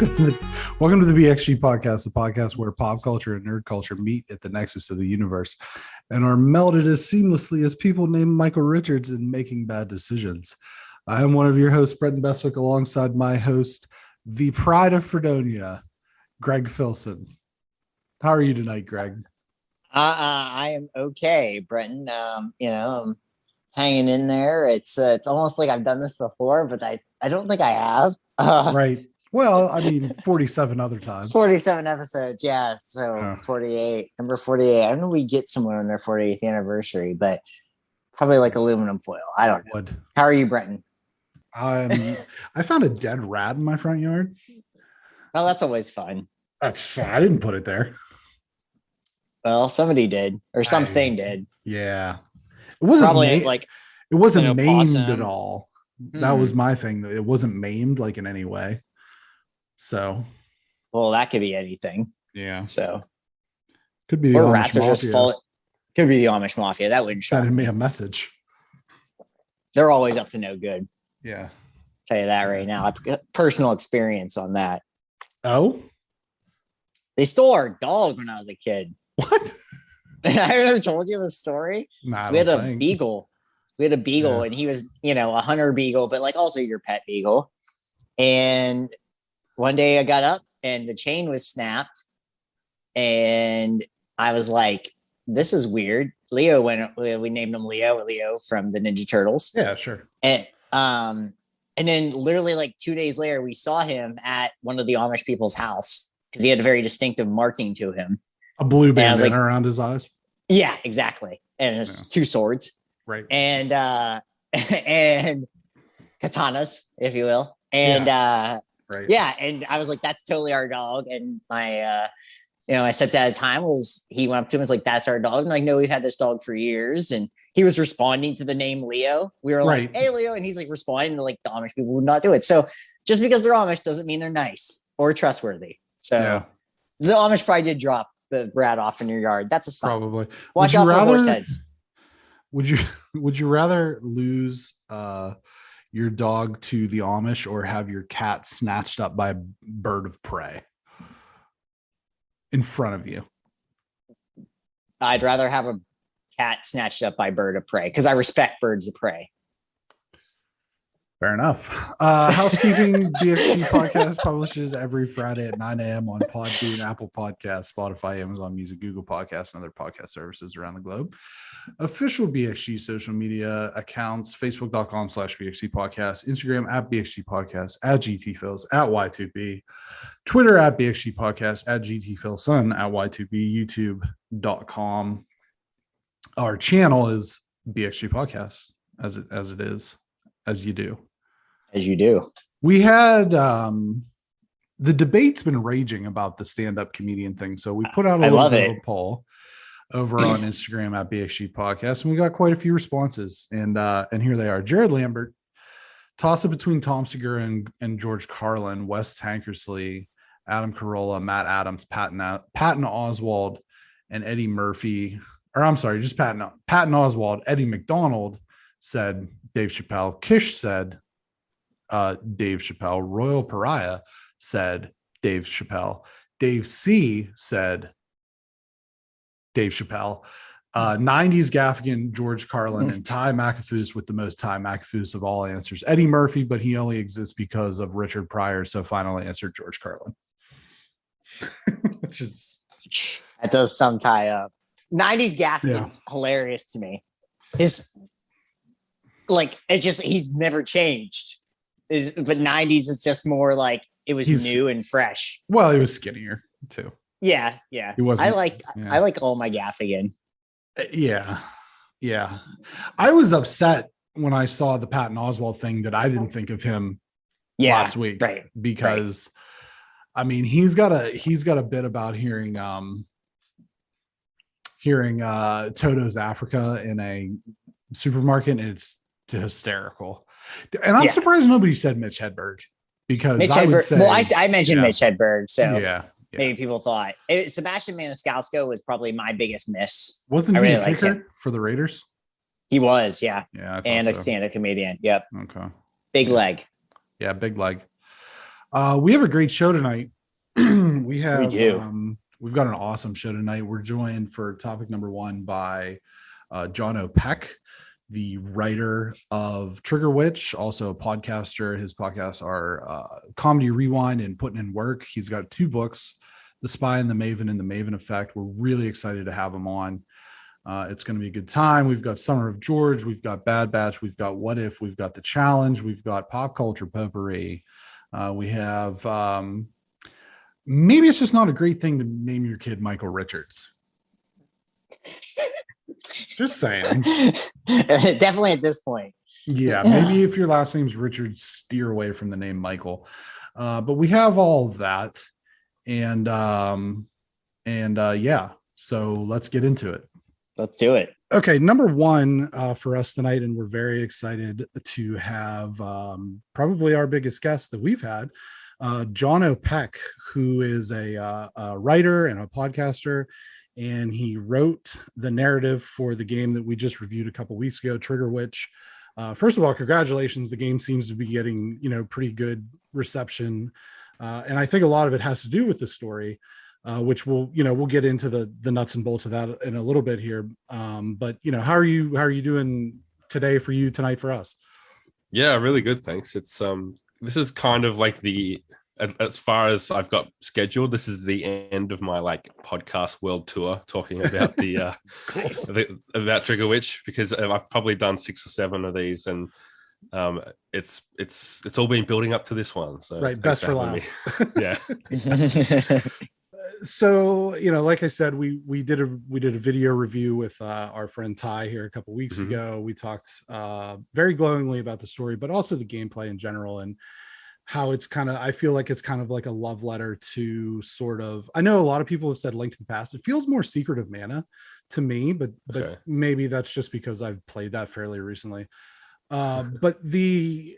Welcome to the BXG podcast, the podcast where pop culture and nerd culture meet at the nexus of the universe and are melded as seamlessly as people named Michael Richards in Making Bad Decisions. I am one of your hosts, Brenton Bestwick, alongside my host, the pride of Fredonia, Greg Filson. How are you tonight, Greg? I am okay, Brenton. I'm hanging in there. It's almost like I've done this before, but I don't think I have. Right. Well, I mean, 47 other times. 47 episodes, yeah. So 48, number 48. I don't know if we get somewhere on their 48th anniversary, but probably like aluminum foil. I don't know. How are you, Brenton? I found a dead rat in my front yard. Well, that's always fun. I didn't put it there. Well, somebody did, or something did. Yeah, it wasn't probably it wasn't maimed possum at all. That was my thing. It wasn't maimed like in any way. So, well, that could be anything. Yeah. So, could be the or Amish rats Mafia. are just full. Could be the Amish Mafia. That wouldn't shock me a message. They're always up to no good. Yeah. Tell you that right now. I've got personal experience on that. Oh, they stole our dog when I was a kid. What? I ever told you the story? Nah, we had a beagle. And he was, a hunter beagle, but like also your pet beagle. And one day I got up and the chain was snapped. And I was like, this is weird. We named him Leo from the Ninja Turtles. Yeah, sure. And then literally like 2 days later, we saw him at one of the Amish people's house because he had a very distinctive marking to him. A blue bandana around his eyes. Yeah, exactly. And it's two swords. Right. And and katanas, if you will. And right. Yeah, and I was like, that's totally our dog. And my my stepdad at the time he went up to him and was like, that's our dog. And I'm like, no, we've had this dog for years. And he was responding to the name Leo. We were like, hey, Leo. And he's like responding to like the Amish people would not do it. So just because they're Amish doesn't mean they're nice or trustworthy. So the Amish probably did drop the rat off in your yard. That's a sign. Probably. Watch out for horse heads. Would you rather lose your dog to the Amish or have your cat snatched up by a bird of prey in front of you? I'd rather have a cat snatched up by a bird of prey because I respect birds of prey. Fair enough. Housekeeping. BXG podcast publishes every Friday at 9 a.m. on Podbean, Apple Podcasts, Spotify, Amazon Music, Google Podcasts, and other podcast services around the globe. Official BXG social media accounts: Facebook.com/BXG podcast, Instagram @BXG podcast, @GTFills, @Y2B, Twitter @BXG podcast, @GTFilson, @Y2B, YouTube.com. Our channel is BXG podcast as it is. As you do. We had the debate's been raging about the stand-up comedian thing. So we put out a little bit of a poll over on Instagram @BXG podcast, and we got quite a few responses. And here they are. Jared Lambert, toss it between Tom Segura and George Carlin, Wes Tankersley, Adam Carolla, Matt Adams, Patton Oswalt, and Eddie Murphy. Or I'm sorry, just Patton Oswalt. Eddie McDonald said Dave Chappelle. Kish said Dave Chappelle. Royal Pariah said Dave Chappelle. Dave C said Dave Chappelle. 90s Gaffigan, George Carlin, and Ty McAfoos with the most Ty McAfoos of all answers. Eddie Murphy, but he only exists because of Richard Pryor, so finally answered George Carlin. Which is... That does some tie up. 90s Gaffigan's hilarious to me. He's never changed. But 90s is just more like it was new and fresh. Well, he was skinnier too. Yeah. He wasn't. I like all my Gaffigan. Yeah. I was upset when I saw the Patton Oswalt thing that I didn't think of him last week. Right. Because I mean he's got a bit about hearing Toto's Africa in a supermarket, and it's hysterical. And I'm surprised nobody said Mitch Hedberg, because I mentioned Mitch Hedberg, so maybe people thought Sebastian Maniscalco was probably my biggest miss. Wasn't he a kicker for the Raiders? He was, and a stand-up comedian. Yep. Okay. Big leg. Yeah, big leg. We have a great show tonight. we do. We've got an awesome show tonight. We're joined for topic number one by Jono Pech, the writer of Trigger Witch, also a podcaster. His podcasts are Comedy Rewind and Puttin in Work. He's got 2 books, The Spy and the Maven Effect. We're really excited to have him on. It's going to be a good time. We've got Summer of George. We've got Bad Batch. We've got What If. We've got The Challenge. We've got Pop Culture Potpourri. We have maybe it's just not a great thing to name your kid Michael Richards. Just saying. Definitely at this point. Yeah, maybe if your last name's Richards, steer away from the name Michael. But we have all of that, and yeah. So let's get into it. Let's do it. Okay, number one for us tonight, and we're very excited to have probably our biggest guest that we've had, Jono Pech, who is a writer and a podcaster, and he wrote the narrative for the game that we just reviewed a couple weeks ago, Trigger Witch. First of all, congratulations. The game seems to be getting, pretty good reception. And I think a lot of it has to do with the story, which we'll get into the nuts and bolts of that in a little bit here. But how are you doing today for you, tonight for us? Yeah, really good. Thanks. It's this is kind of like as far as I've got scheduled, this is the end of my podcast world tour talking about about Trigger Witch, because I've probably done 6 or 7 of these, and it's all been building up to this one. So right, best for last. Yeah. So like I said, we did a video review with our friend Ty here a couple weeks ago. We talked very glowingly about the story, but also the gameplay in general, and how it's I feel like it's kind of like a love letter to sort of, I know a lot of people have said Link to the Past. It feels more Secret of Mana to me, but maybe that's just because I've played that fairly recently. But the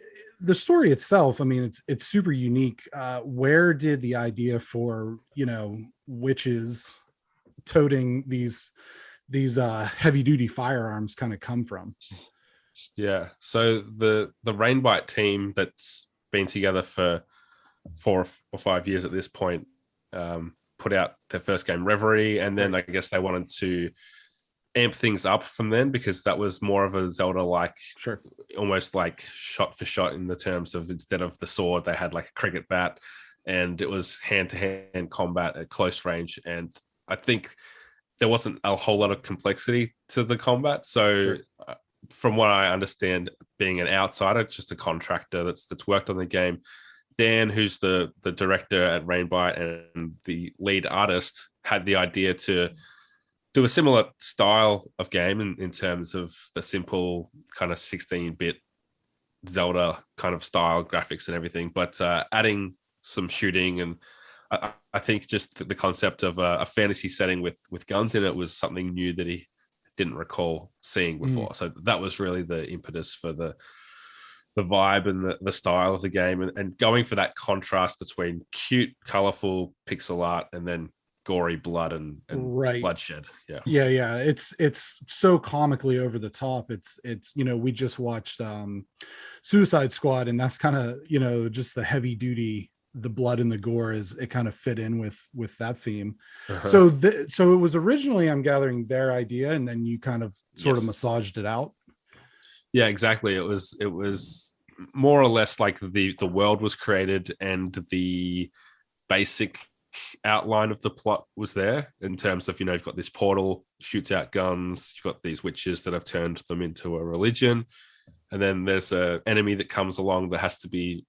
story itself, I mean, it's super unique. Where did the idea for witches toting these heavy duty firearms kind of come from? Yeah, so the Rainbite team that's been together for 4 or 5 years at this point put out their first game, Reverie, and then I guess they wanted to amp things up from then, because that was more of a Zelda almost like shot for shot, in the terms of, instead of the sword they had like a cricket bat, and it was hand-to-hand combat at close range, and I think there wasn't a whole lot of complexity to the combat. So from what I understand, being an outsider, just a contractor that's worked on the game, Dan, who's the director at Rainbite and the lead artist, had the idea to do a similar style of game in terms of the simple kind of 16-bit Zelda kind of style graphics and everything, but adding some shooting, and I think just the concept of a fantasy setting with guns in it was something new that he didn't recall seeing before. So that was really the impetus for the vibe and the style of the game, and going for that contrast between cute, colorful pixel art and then gory blood and bloodshed. Yeah. It's so comically over the top. It's we just watched Suicide Squad, and that's kind of just the heavy duty, the blood and the gore it kind of fit in with that theme. So it was originally, I'm gathering, their idea, and then you kind of sort of massaged it out. Yeah, exactly. It was more or less like the world was created, and the basic outline of the plot was there, in terms of you've got this portal, shoots out guns, you've got these witches that have turned them into a religion, and then there's an enemy that comes along that has to be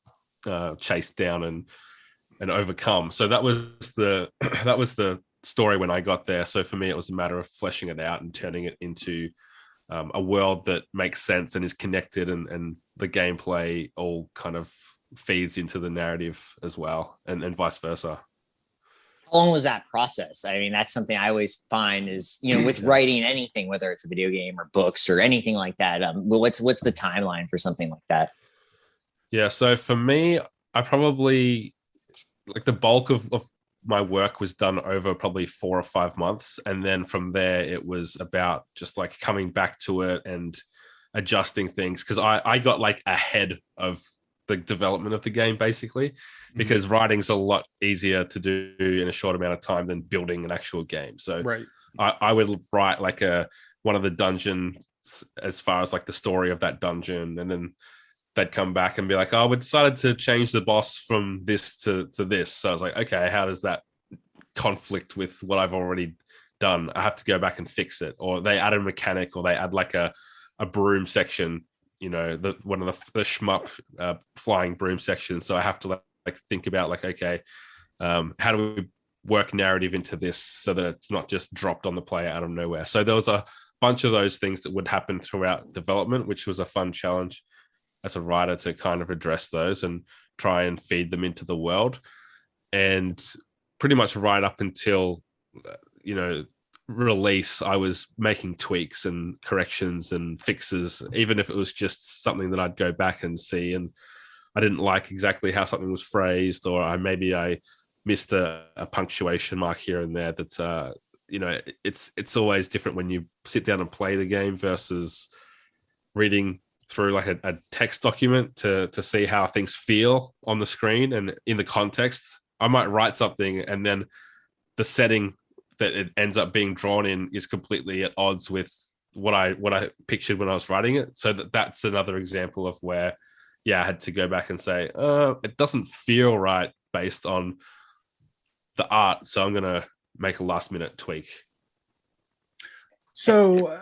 chased down and overcome. So that was the story when I got there. So for me, it was a matter of fleshing it out and turning it into a world that makes sense and is connected, and the gameplay all kind of feeds into the narrative as well, and vice versa. How long was that process? I mean, that's something I always find is, with writing anything, whether it's a video game or books or anything like that. What's the timeline for something like that? Yeah, so for me, I probably, like, the bulk of my work was done over probably 4 or 5 months. And then from there, it was about just like coming back to it and adjusting things. Cause I got like ahead of the development of the game, basically, because writing's a lot easier to do in a short amount of time than building an actual game. So I would write like one of the dungeons as far as like the story of that dungeon, and then they'd come back and be like, oh, we decided to change the boss from this to this. So I was like, okay, how does that conflict with what I've already done? I have to go back and fix it. Or they add a mechanic, or they add like a broom section, you know, one of the shmup flying broom sections. So I have to like think about like, okay, how do we work narrative into this so that it's not just dropped on the player out of nowhere? So there was a bunch of those things that would happen throughout development, which was a fun challenge as a writer to kind of address those and try and feed them into the world. And pretty much right up until, you know, release, I was making tweaks and corrections and fixes, even if it was just something that I'd go back and see and I didn't like exactly how something was phrased, or I missed a punctuation mark here and there. That you know, it's always different when you sit down and play the game versus reading through like a text document to see how things feel on the screen and in the context. I might write something and then the setting that it ends up being drawn in is completely at odds with what I pictured when I was writing it. So that's another example of where, I had to go back and say, it doesn't feel right based on the art. So I'm going to make a last minute tweak. So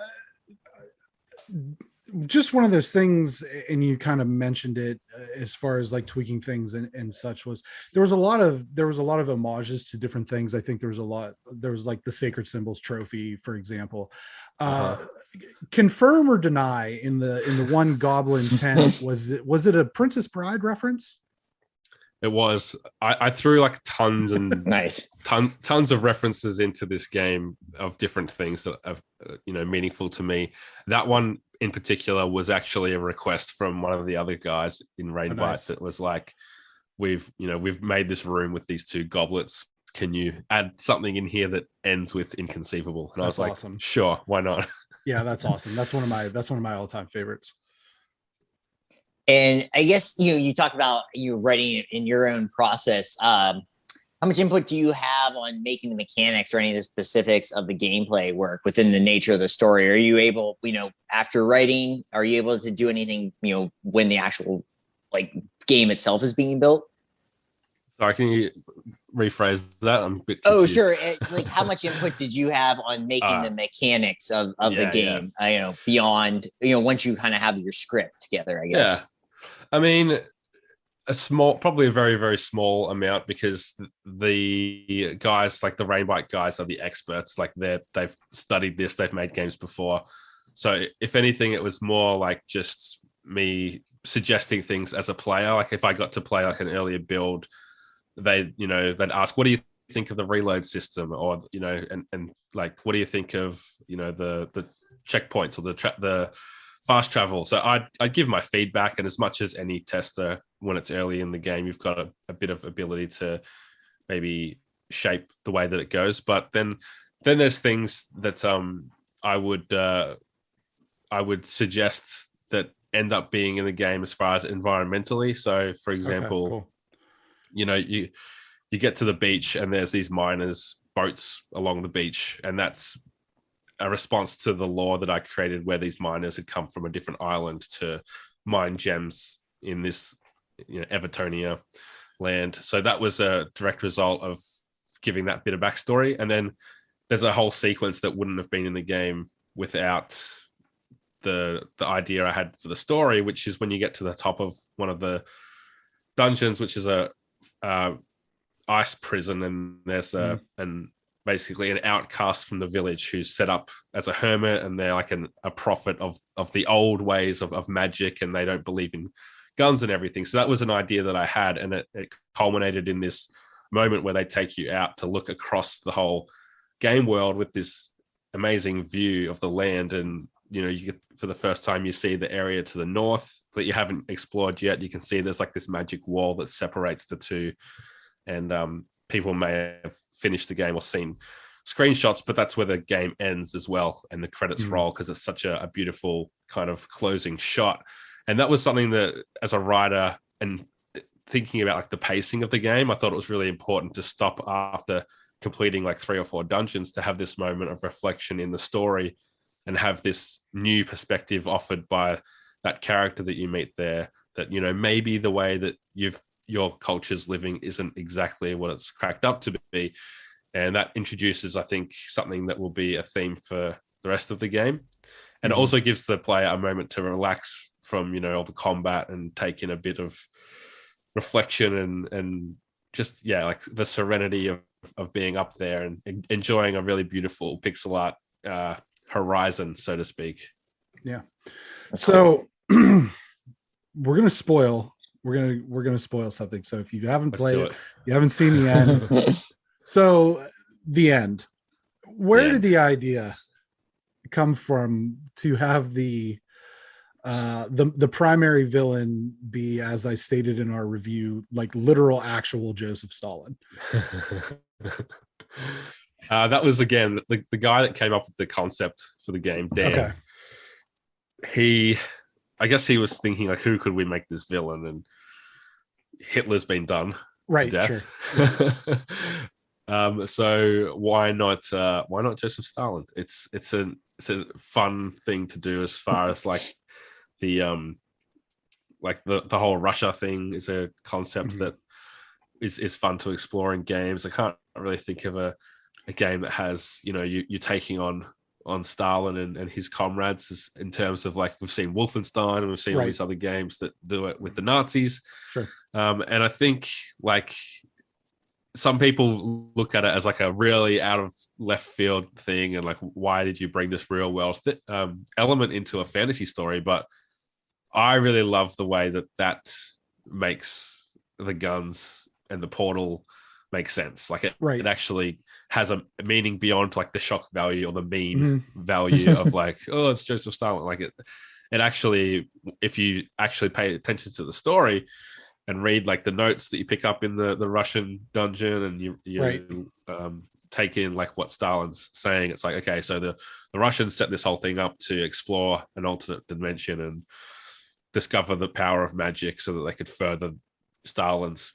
just one of those things, and you kind of mentioned it as far as like tweaking things and such, was there was a lot of homages to different things. I think there was like the Sacred Symbols trophy, for example. Confirm or deny in the one Goblin tent, was it a Princess Bride reference? It was. I threw like tons and tons of references into this game of different things that are, you know, meaningful to me. That one in particular was actually a request from one of the other guys in Rainbite that was like, we've made this room with these two goblets. Can you add something in here that ends with inconceivable? And I was like, awesome. Sure, why not? Yeah, that's awesome. That's one of my all-time favorites. And I guess you talk about you writing it in your own process. How much input do you have on making the mechanics or any of the specifics of the gameplay work within the nature of the story? Are you able, after writing, are you able to do anything, when the actual like game itself is being built? Sorry, can you rephrase that? I'm a bit confused. Oh, sure. Like, how much input did you have on making the mechanics of the game? Beyond, once you kind of have your script together, I guess. Yeah. I mean, probably a very, very small amount, because the guys, like the Rainbite guys, are the experts. Like they've studied this, they've made games before. So if anything, it was more like just me suggesting things as a player. Like if I got to play like an earlier build, they'd ask, what do you think of the reload system? Or, and like, what do you think of, the checkpoints or the fast travel? So I'd give my feedback, and as much as any tester, when it's early in the game, you've got a bit of ability to maybe shape the way that it goes. But then there's things that I would suggest that end up being in the game as far as environmentally. So for example, cool. You get to the beach and there's these miners' boats along the beach, and that's a response to the lore that I created, where these miners had come from a different island to mine gems in this, Evertonia land. So that was a direct result of giving that bit of backstory. And then there's a whole sequence that wouldn't have been in the game without the idea I had for the story, which is when you get to the top of one of the dungeons, which is a ice prison, and there's and basically an outcast from the village who's set up as a hermit, and they're like a prophet of the old ways of magic, and they don't believe in guns and everything. So that was an idea that I had, and it culminated in this moment where they take you out to look across the whole game world with this amazing view of the land. And you get, for the first time, you see the area to the north that you haven't explored yet. You can see there's like this magic wall that separates the two, and people may have finished the game or seen screenshots, but that's where the game ends as well, and the credits roll, because it's such a beautiful kind of closing shot. And that was something that, as a writer, and thinking about like the pacing of the game, I thought it was really important to stop after completing like 3 or 4 dungeons to have this moment of reflection in the story and have this new perspective offered by that character that you meet there, that, you know, maybe the way that your culture's living isn't exactly what it's cracked up to be. And that introduces, I think, something that will be a theme for the rest of the game. And it also gives the player a moment to relax from, you know, all the combat and take in a bit of reflection and just, yeah, like the serenity of being up there and enjoying a really beautiful pixel art horizon, so to speak. Yeah. That's So we're gonna spoil something. So if you haven't played it, you haven't seen the end. So the end. Where did the idea come from to have the primary villain be, as I stated in our review, like literal actual Joseph Stalin? That was, again, the guy that came up with the concept for the game, Dan. Okay. I guess he was thinking, like, who could we make this villain? And Hitler's been done to death. Sure. So why not Joseph Stalin? It's a fun thing to do, as far as like the whole Russia thing is a concept that is fun to explore in games. I can't really think of a game that has, you know, you're taking on Stalin and his comrades, in terms of, like, we've seen Wolfenstein and we've seen all these other games that do it with the Nazis. Sure. And I think, like, some people look at it as like a really out of left field thing, and like, why did you bring this real world element into a fantasy story? But I really love the way that makes the guns and the portal make sense. Like it actually has a meaning beyond like the shock value or the meme value of like, oh, it's Joseph Stalin. Like it actually, if you actually pay attention to the story and read like the notes that you pick up in the Russian dungeon, and you take in like what Stalin's saying, it's like, okay, so the Russians set this whole thing up to explore an alternate dimension and discover the power of magic so that they could further Stalin's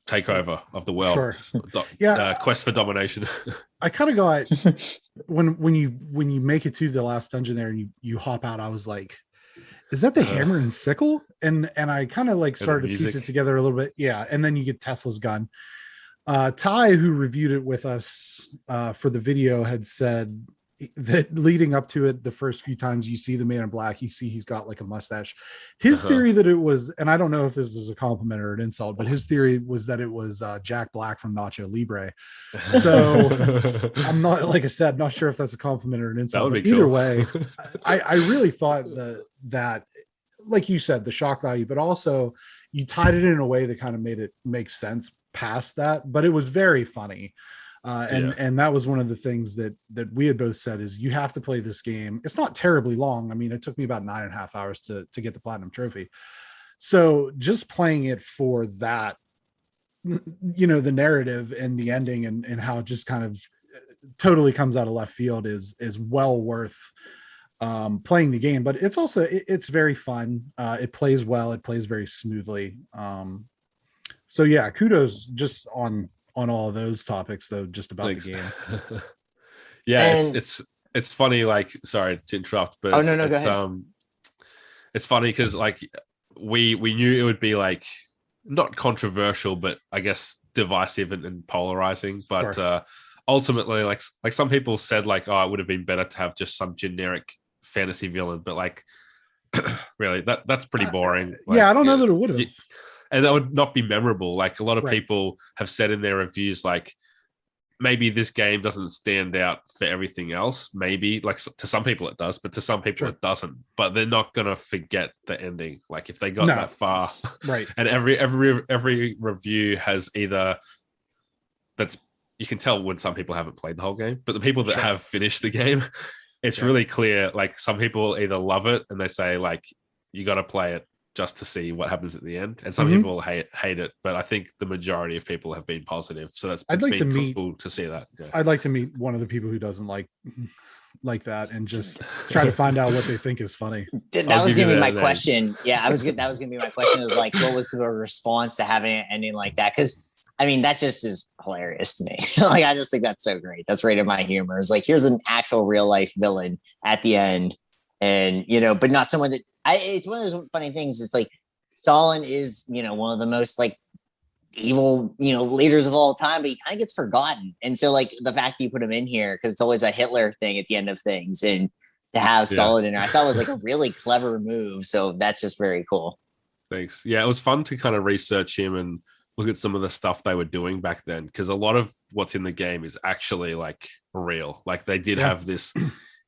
takeover of the world. Sure. Quest for domination. I kind of got when you make it to the last dungeon there and you hop out, I was like, is that the hammer and sickle? And I kind of like started to piece it together a little bit. Yeah. And then you get Tesla's gun. Ty, who reviewed it with us for the video, had said that leading up to it, the first few times you see the Man in Black, you see he's got like a mustache. His theory that it was, and I don't know if this is a compliment or an insult, but his theory was that it was Jack Black from Nacho Libre. So I'm not, like I said, not sure if that's a compliment or an insult. But either way, I really thought that, like you said, the shock value, but also you tied it in a way that kind of made it make sense past that. But it was very funny. And that was one of the things that we had both said, is you have to play this game. It's not terribly long. I mean, it took me about 9.5 hours to get the platinum trophy. So just playing it for that, you know, the narrative and the ending and how it just kind of totally comes out of left field is well worth playing the game. But it's also, it's very fun. It plays well. It plays very smoothly. So yeah, kudos just on all of those topics, though, just about the game. It's funny, like, sorry to interrupt, but go ahead. It's funny because like we knew it would be like not controversial, but I guess divisive and polarizing. But ultimately, like some people said, like, oh, it would have been better to have just some generic fantasy villain, but like really that's pretty boring. Like, I don't know that it would have. And that would not be memorable. Like a lot of people have said in their reviews, like maybe this game doesn't stand out for everything else. Maybe like to some people it does, but to some people it doesn't. But they're not going to forget the ending. Like if they got that far, and every review has either you can tell when some people haven't played the whole game, but the people that have finished the game, it's really clear. Like some people either love it and they say like, you got to play it just to see what happens at the end, and some people hate it, but I think the majority of people have been positive. So I'd like to meet cool to see that. I'd like to meet one of the people who doesn't like like that and just try to find out what they think is funny. That was gonna be my question. Yeah, that was gonna be my question. Is like, what was the response to having it ending like that? Because I mean, that just is hilarious to me. Like, I just think that's so great. That's right in my humor. It's like, here's an actual real life villain at the end, and but not someone that it's one of those funny things. It's like Stalin is, one of the most like evil, leaders of all time, but he kind of gets forgotten. And so like the fact that you put him in here, because it's always a Hitler thing at the end of things, and to have Stalin in there, I thought was like a really clever move. So that's just very cool. Thanks. Yeah, it was fun to kind of research him and look at some of the stuff they were doing back then, because a lot of what's in the game is actually like real. Like they did have this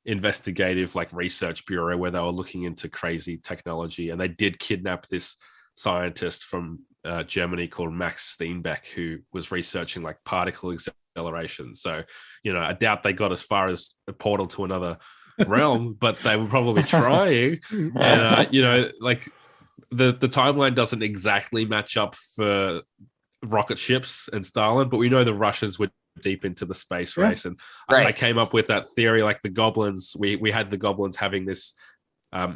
investigative like research bureau where they were looking into crazy technology, and they did kidnap this scientist from Germany called Max Steenbeck, who was researching like particle acceleration. So, I doubt they got as far as a portal to another realm, but they were probably trying. And, like the timeline doesn't exactly match up for rocket ships and Stalin, but we know the Russians were deep into the space race. And I came up with that theory, like the goblins, we had the goblins having this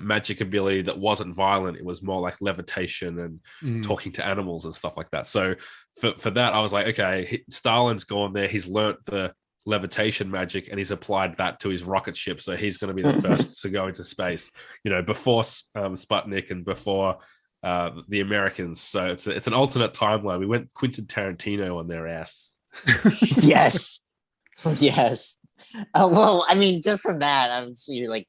magic ability that wasn't violent. It was more like levitation and talking to animals and stuff like that. So for that, I was like, okay, Stalin's gone there. He's learnt the levitation magic and he's applied that to his rocket ship. So he's going to be the first to go into space, before Sputnik and before the Americans. So it's an alternate timeline. We went Quentin Tarantino on their ass. Yes. Well, I mean, just from that, you're like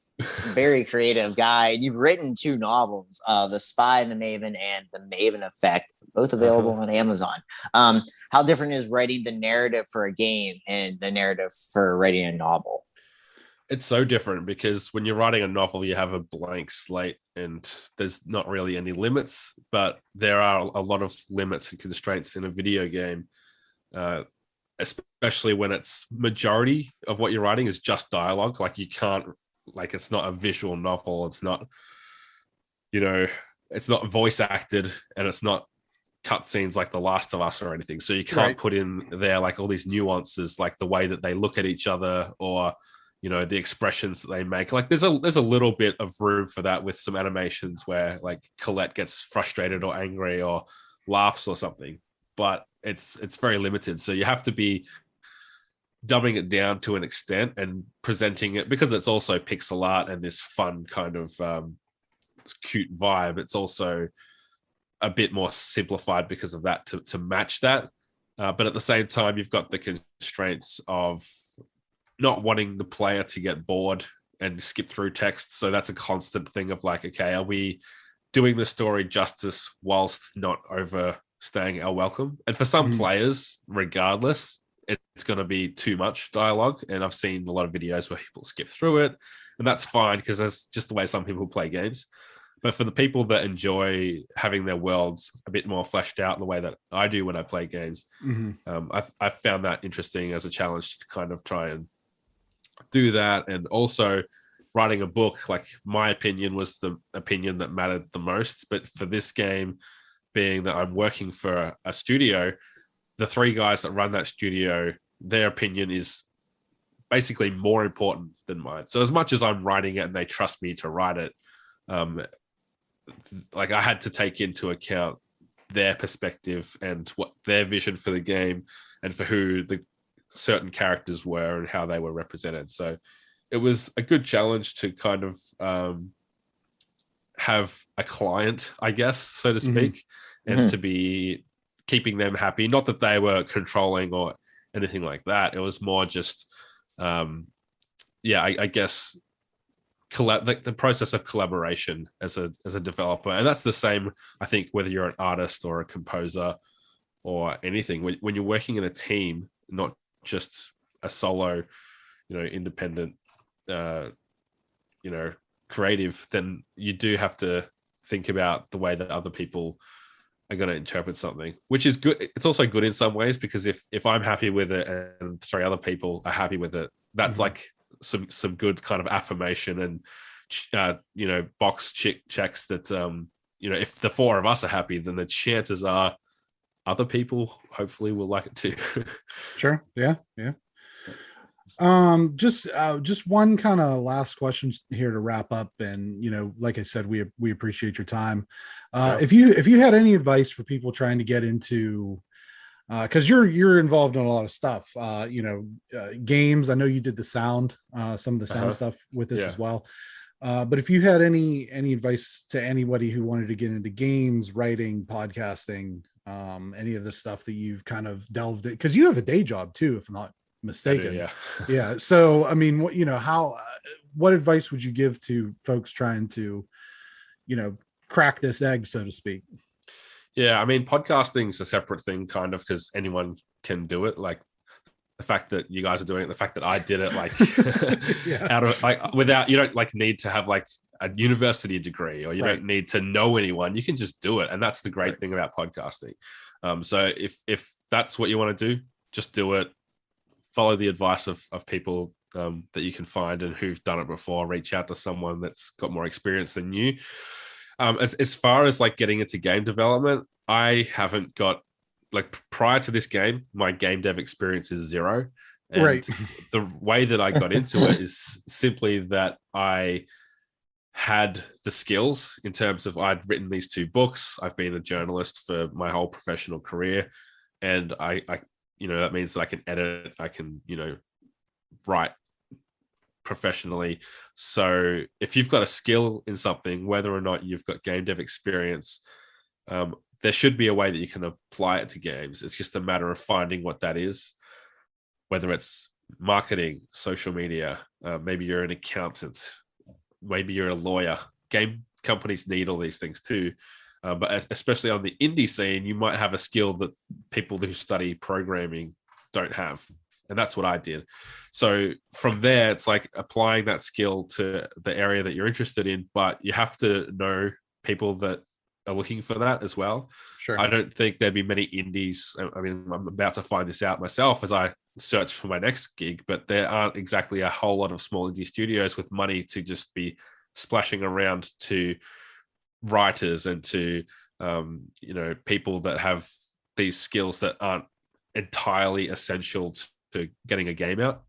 very creative guy. You've written 2 novels, The Spy and the Maven and The Maven Effect, both available on Amazon. How different is writing the narrative for a game and the narrative for writing a novel? It's so different, because when you're writing a novel, you have a blank slate and there's not really any limits, but there are a lot of limits and constraints in a video game, especially when it's majority of what you're writing is just dialogue. Like you can't, like it's not a visual novel. It's not, it's not voice acted, and it's not cutscenes like The Last of Us or anything. So you can't put in there like all these nuances, like the way that they look at each other, or the expressions that they make. Like there's a little bit of room for that with some animations where like Colette gets frustrated or angry or laughs or something, but it's very limited. So you have to be dumbing it down to an extent and presenting it, because it's also pixel art and this fun kind of cute vibe. It's also a bit more simplified because of that to match that. But at the same time, you've got the constraints of not wanting the player to get bored and skip through text. So that's a constant thing of like, okay, are we doing the story justice whilst not overstaying our welcome? And for some players, regardless, it's going to be too much dialogue. And I've seen a lot of videos where people skip through it, and that's fine, because that's just the way some people play games. But for the people that enjoy having their worlds a bit more fleshed out in the way that I do when I play games, I found that interesting as a challenge to kind of try and do that. And also writing a book, like my opinion was the opinion that mattered the most. But for this game, being that I'm working for a studio, the 3 guys that run that studio, their opinion is basically more important than mine. So as much as I'm writing it and they trust me to write it, like I had to take into account their perspective and what their vision for the game and for who the certain characters were and how they were represented. So it was a good challenge to kind of have a client, I guess, so to speak, and to be keeping them happy. Not that they were controlling or anything like that. It was more just, I guess, the process of collaboration as a developer. And that's the same, I think, whether you're an artist or a composer or anything. When you're working in a team, not just a solo, independent, creative, then you do have to think about the way that other people are going to interpret something, which is good. It's also good in some ways, because if I'm happy with it and 3 other people are happy with it, that's like some good kind of affirmation and box checks that if the 4 of us are happy, then the chances are other people hopefully will like it too. Sure. Yeah. Just one kind of last question here to wrap up, and like I said, we appreciate your time. If you had any advice for people trying to get into, because you're involved in a lot of stuff, games. I know you did the sound, some of the sound stuff with this as well. But if you had any advice to anybody who wanted to get into games, writing, podcasting, any of the stuff that you've kind of delved in, because you have a day job too, if I'm not mistaken. Yeah. So, I mean, what advice would you give to folks trying to, crack this egg, so to speak? Yeah. I mean, podcasting is a separate thing kind of, because anyone can do it. Like the fact that you guys are doing it, the fact that I did it, like out of like, without, you don't like need to have like a university degree, or you don't need to know anyone. You can just do it. And that's the great thing about podcasting. So if that's what you want to do, just do it. Follow the advice of people that you can find and who've done it before. Reach out to someone that's got more experience than you. As far as like getting into game development, I haven't got, like, prior to this game, my game dev experience is zero. And the way that I got into it is simply that I had the skills in terms of I'd written these 2 books. I've been a journalist for my whole professional career. And I that means that I can edit, I can, write professionally. So if you've got a skill in something, whether or not you've got game dev experience, there should be a way that you can apply it to games. It's just a matter of finding what that is, whether it's marketing, social media, maybe you're an accountant, maybe you're a lawyer. Game companies need all these things too. But especially on the indie scene, you might have a skill that people who study programming don't have. And that's what I did. So from there, it's like applying that skill to the area that you're interested in, but you have to know people that are looking for that as well. Sure. I don't think there'd be many indies. I mean, I'm about to find this out myself as I search for my next gig, but there aren't exactly a whole lot of small indie studios with money to just be splashing around to writers and to people that have these skills that aren't entirely essential to getting a game out.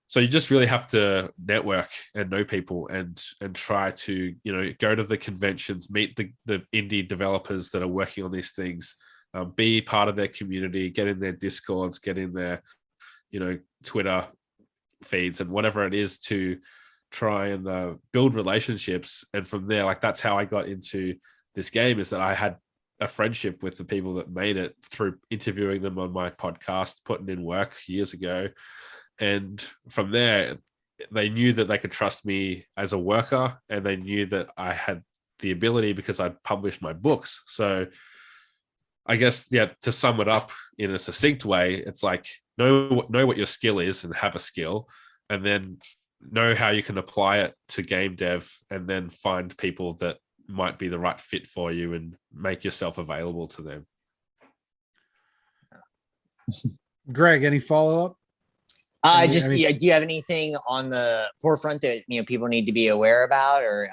So you just really have to network and know people and try to go to the conventions, meet the indie developers that are working on these things, be part of their community, get in their Discords, get in their Twitter feeds and whatever it is, to try and build relationships. And from there, like, that's how I got into this game, is that I had a friendship with the people that made it through interviewing them on my podcast, Puttin in work years ago. And from there, they knew that they could trust me as a worker, and they knew that I had the ability because I'd published my books. So I guess, to sum it up in a succinct way, it's like know what your skill is and have a skill, and then know how you can apply it to game dev, and then find people that might be the right fit for you and make yourself available to them. Greg, any follow-up? Do you have anything on the forefront that people need to be aware about, or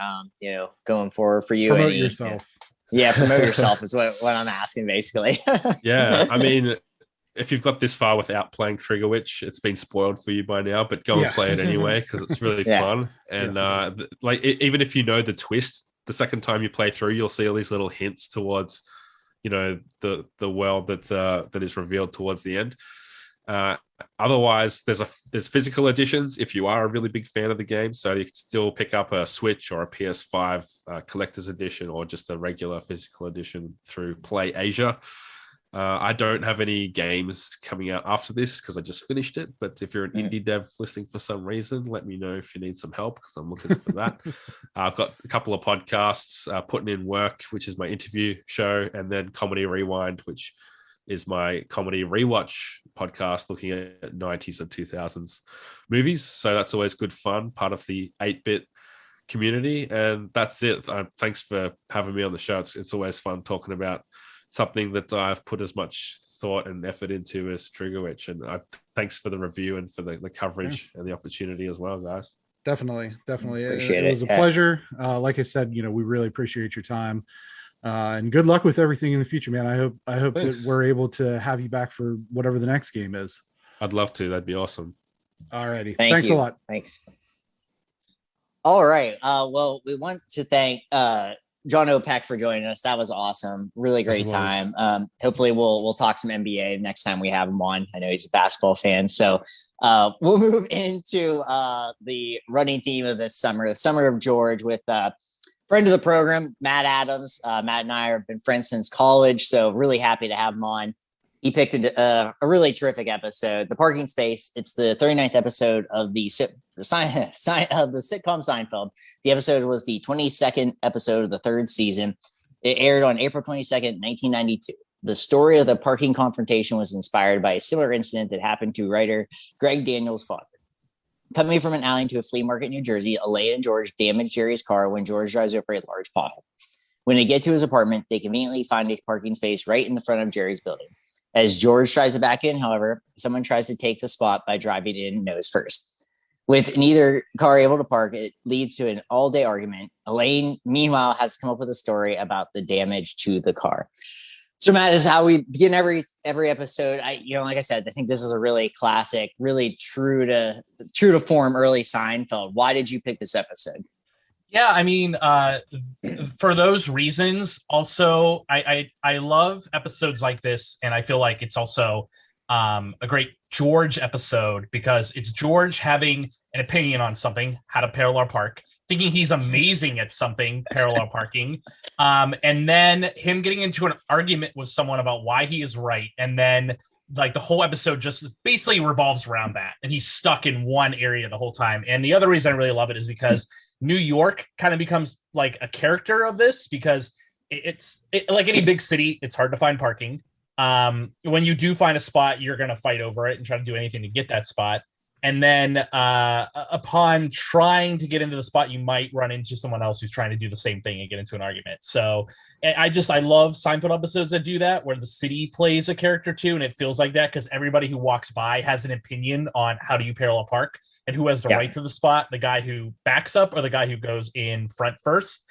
going forward for you? Promote yourself. Yeah, promote yourself is what I'm asking, basically. Yeah, I mean, if you've got this far without playing Trigger Witch, it's been spoiled for you by now, but go and play it anyway, because it's really fun. And like, even if you know the twist, the second time you play through, you'll see all these little hints towards, the world that is revealed towards the end. Otherwise, there's physical editions if you are a really big fan of the game, so you can still pick up a Switch or a PS5 collector's edition, or just a regular physical edition through Play Asia. I don't have any games coming out after this because I just finished it. But if you're an indie dev listening for some reason, let me know if you need some help, because I'm looking for that. I've got a couple of podcasts, Putting in Work, which is my interview show, and then Comedy Rewind, which is my comedy rewatch podcast looking at 90s and 2000s movies. So that's always good fun, part of the 8-bit community. And that's it. Thanks for having me on the show. It's always fun talking about something that I've put as much thought and effort into as Trigger Witch. And thanks for the review and for the coverage and the opportunity as well, guys. Definitely. Appreciate it. It was a pleasure. Like I said, we really appreciate your time. And good luck with everything in the future, man. I hope that we're able to have you back for whatever the next game is. I'd love to. That'd be awesome. All righty. Thanks Thanks a lot. Thanks. All right. Well, we want to thank Jono Pech for joining us. That was awesome. Really great time. Hopefully we'll talk some NBA next time we have him on. I know he's a basketball fan. So we'll move into the running theme of this summer, the Summer of George, with friend of the program, Matt Adams. Matt and I have been friends since college, so really happy to have him on. He picked a really terrific episode, The Parking Space. It's the 39th episode of the sitcom Seinfeld. The episode was the 22nd episode of the third season. It aired on April 22nd, 1992. The story of the parking confrontation was inspired by a similar incident that happened to writer Greg Daniels' father. Coming from an alley to a flea market in New Jersey, Elaine and George damage Jerry's car when George drives over a large pothole. When they get to his apartment, they conveniently find a parking space right in the front of Jerry's building. As George tries to back in, however, someone tries to take the spot by driving in nose first. With neither car able to park, it leads to an all-day argument. Elaine, meanwhile, has come up with a story about the damage to the car. So, Matt, this is how we begin every episode. Like I said, I think this is a really classic, really true to form early Seinfeld. Why did you pick this episode? Yeah, I mean, for those reasons. Also, I love episodes like this, and I feel like it's also a great George episode because it's George having an opinion on something, how to parallel park, thinking he's amazing at something, parallel parking, and then him getting into an argument with someone about why he is right, and then like the whole episode just basically revolves around that, and he's stuck in one area the whole time. And the other reason I really love it is because New York kind of becomes like a character of this, because it's like any big city, it's hard to find parking. When you do find a spot, you're going to fight over it and try to do anything to get that spot. And then upon trying to get into the spot, you might run into someone else who's trying to do the same thing and get into an argument. So I love Seinfeld episodes that do that, where the city plays a character too. And it feels like that because everybody who walks by has an opinion on how do you parallel park and who has the right to the spot, the guy who backs up or the guy who goes in front first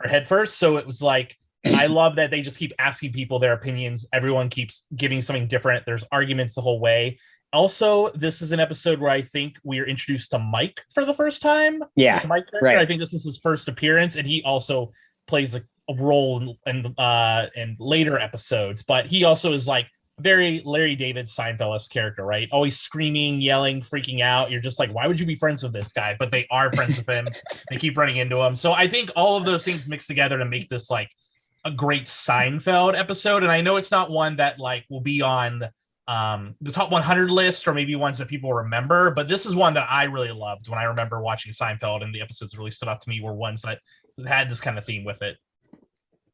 or head first. So it was like, I love that they just keep asking people their opinions. Everyone keeps giving something different. There's arguments the whole way. Also, this is an episode where I think we are introduced to Mike for the first time. Yeah, Mike, right. I think this is his first appearance, and he also plays a role in later episodes. But he also is like very Larry David Seinfeld-esque character, right? Always screaming, yelling, freaking out. You're just like, why would you be friends with this guy? But they are friends with him. They keep running into him. So I think all of those things mixed together to make this like a great Seinfeld episode. And I know it's not one that like will be on the top 100 list or maybe ones that people remember, but this is one that I really loved when I remember watching Seinfeld, and the episodes that really stood out to me were ones that had this kind of theme with it.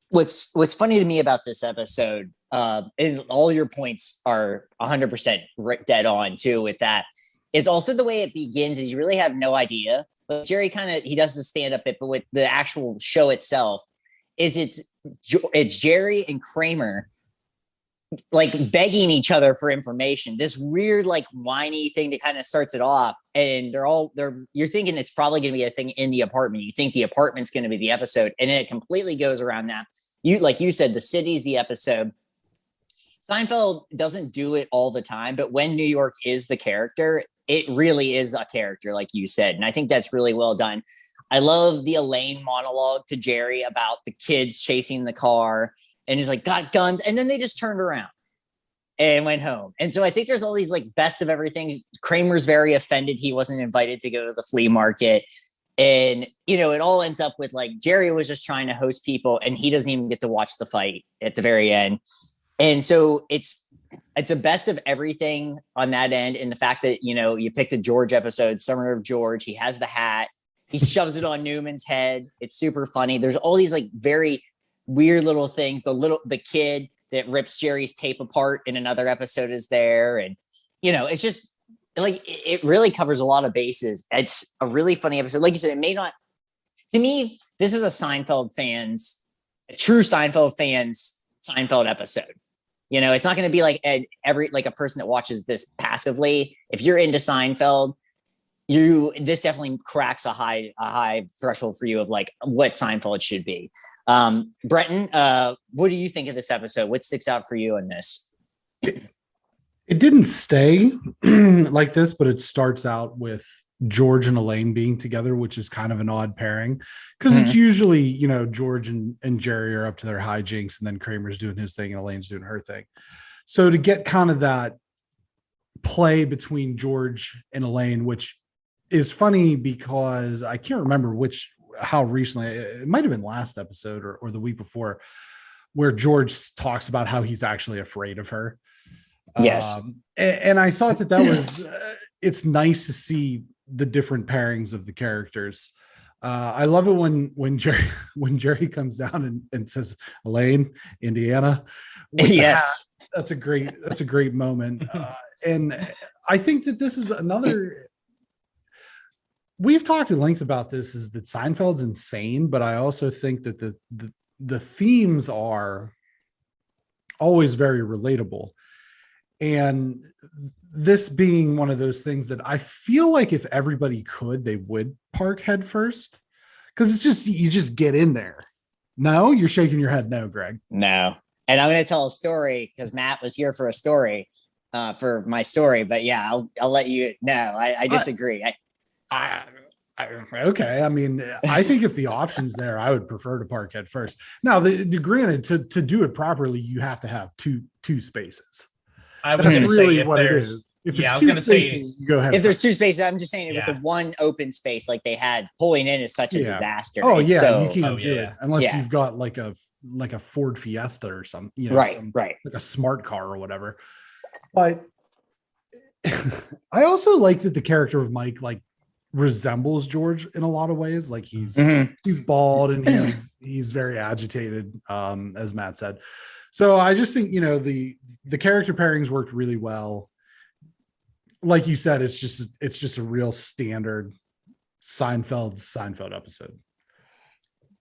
What's funny to me about this episode, and all your points are 100% dead on too with that, is also the way it begins is you really have no idea. But Jerry he does the stand-up bit, but with the actual show itself, it's Jerry and Kramer like begging each other for information. This weird like whiny thing that kind of starts it off, and you're thinking it's probably going to be a thing in the apartment. You think the apartment's going to be the episode, and then it completely goes around that. Like you said, the city's the episode. Seinfeld doesn't do it all the time, but when New York is the character, it really is a character, like you said, and I think that's really well done. I love the Elaine monologue to Jerry about the kids chasing the car, and he's like, got guns. And then they just turned around and went home. And so I think there's all these like best of everything. Kramer's very offended he wasn't invited to go to the flea market. And, it all ends up with like Jerry was just trying to host people and he doesn't even get to watch the fight at the very end. And so it's a best of everything on that end. And the fact that, you picked a George episode, Summer of George, he has the hat, he shoves it on Newman's head. It's super funny. There's all these like very weird little things. The kid that rips Jerry's tape apart in another episode is there. And, it's just like, it really covers a lot of bases. It's a really funny episode. Like you said, it may not, to me, this is a true Seinfeld fans Seinfeld episode. It's not going to be like a person that watches this passively. If you're into Seinfeld, this definitely cracks a high threshold for you of like what Seinfeld should be. Brenton, what do you think of this episode? What sticks out for you in this? It didn't stay like this, but it starts out with George and Elaine being together, which is kind of an odd pairing because it's usually, you know, George and Jerry are up to their hijinks and then Kramer's doing his thing and Elaine's doing her thing. So to get kind of that play between George and Elaine, which is funny because I can't remember how recently, it might have been last episode or the week before, where George talks about how he's actually afraid of her. Yes. And I thought that was, it's nice to see the different pairings of the characters. I love it when Jerry comes down and says, Elaine, Indiana. Yes. That's a great moment. And I think that this is another, we've talked at length about this, is that Seinfeld's insane, but I also think that the themes are always very relatable. And this being one of those things that I feel like if everybody could, they would park head first. Because it's just, you just get in there. No, you're shaking your head. No, Greg. No. And I'm going to tell a story because Matt was here for a story, for my story. But yeah, I'll let you know. I disagree. Okay. I mean, I think if the option's there, I would prefer to park head first. Now, granted, to do it properly, you have to have two spaces. I was going to say what it is. If I was going to say, go ahead. If there's two spaces, I'm just saying with the one open space like they had, pulling in is such a disaster. Oh right? yeah, so, you can't do it unless you've got like a Ford Fiesta or something, you know, right, like a smart car or whatever. But I also like that the character of Mike like resembles George in a lot of ways. Like he's bald and he's very agitated, as Matt said. So I just think, you know, the character pairings worked really well. Like you said, it's just a real standard Seinfeld episode.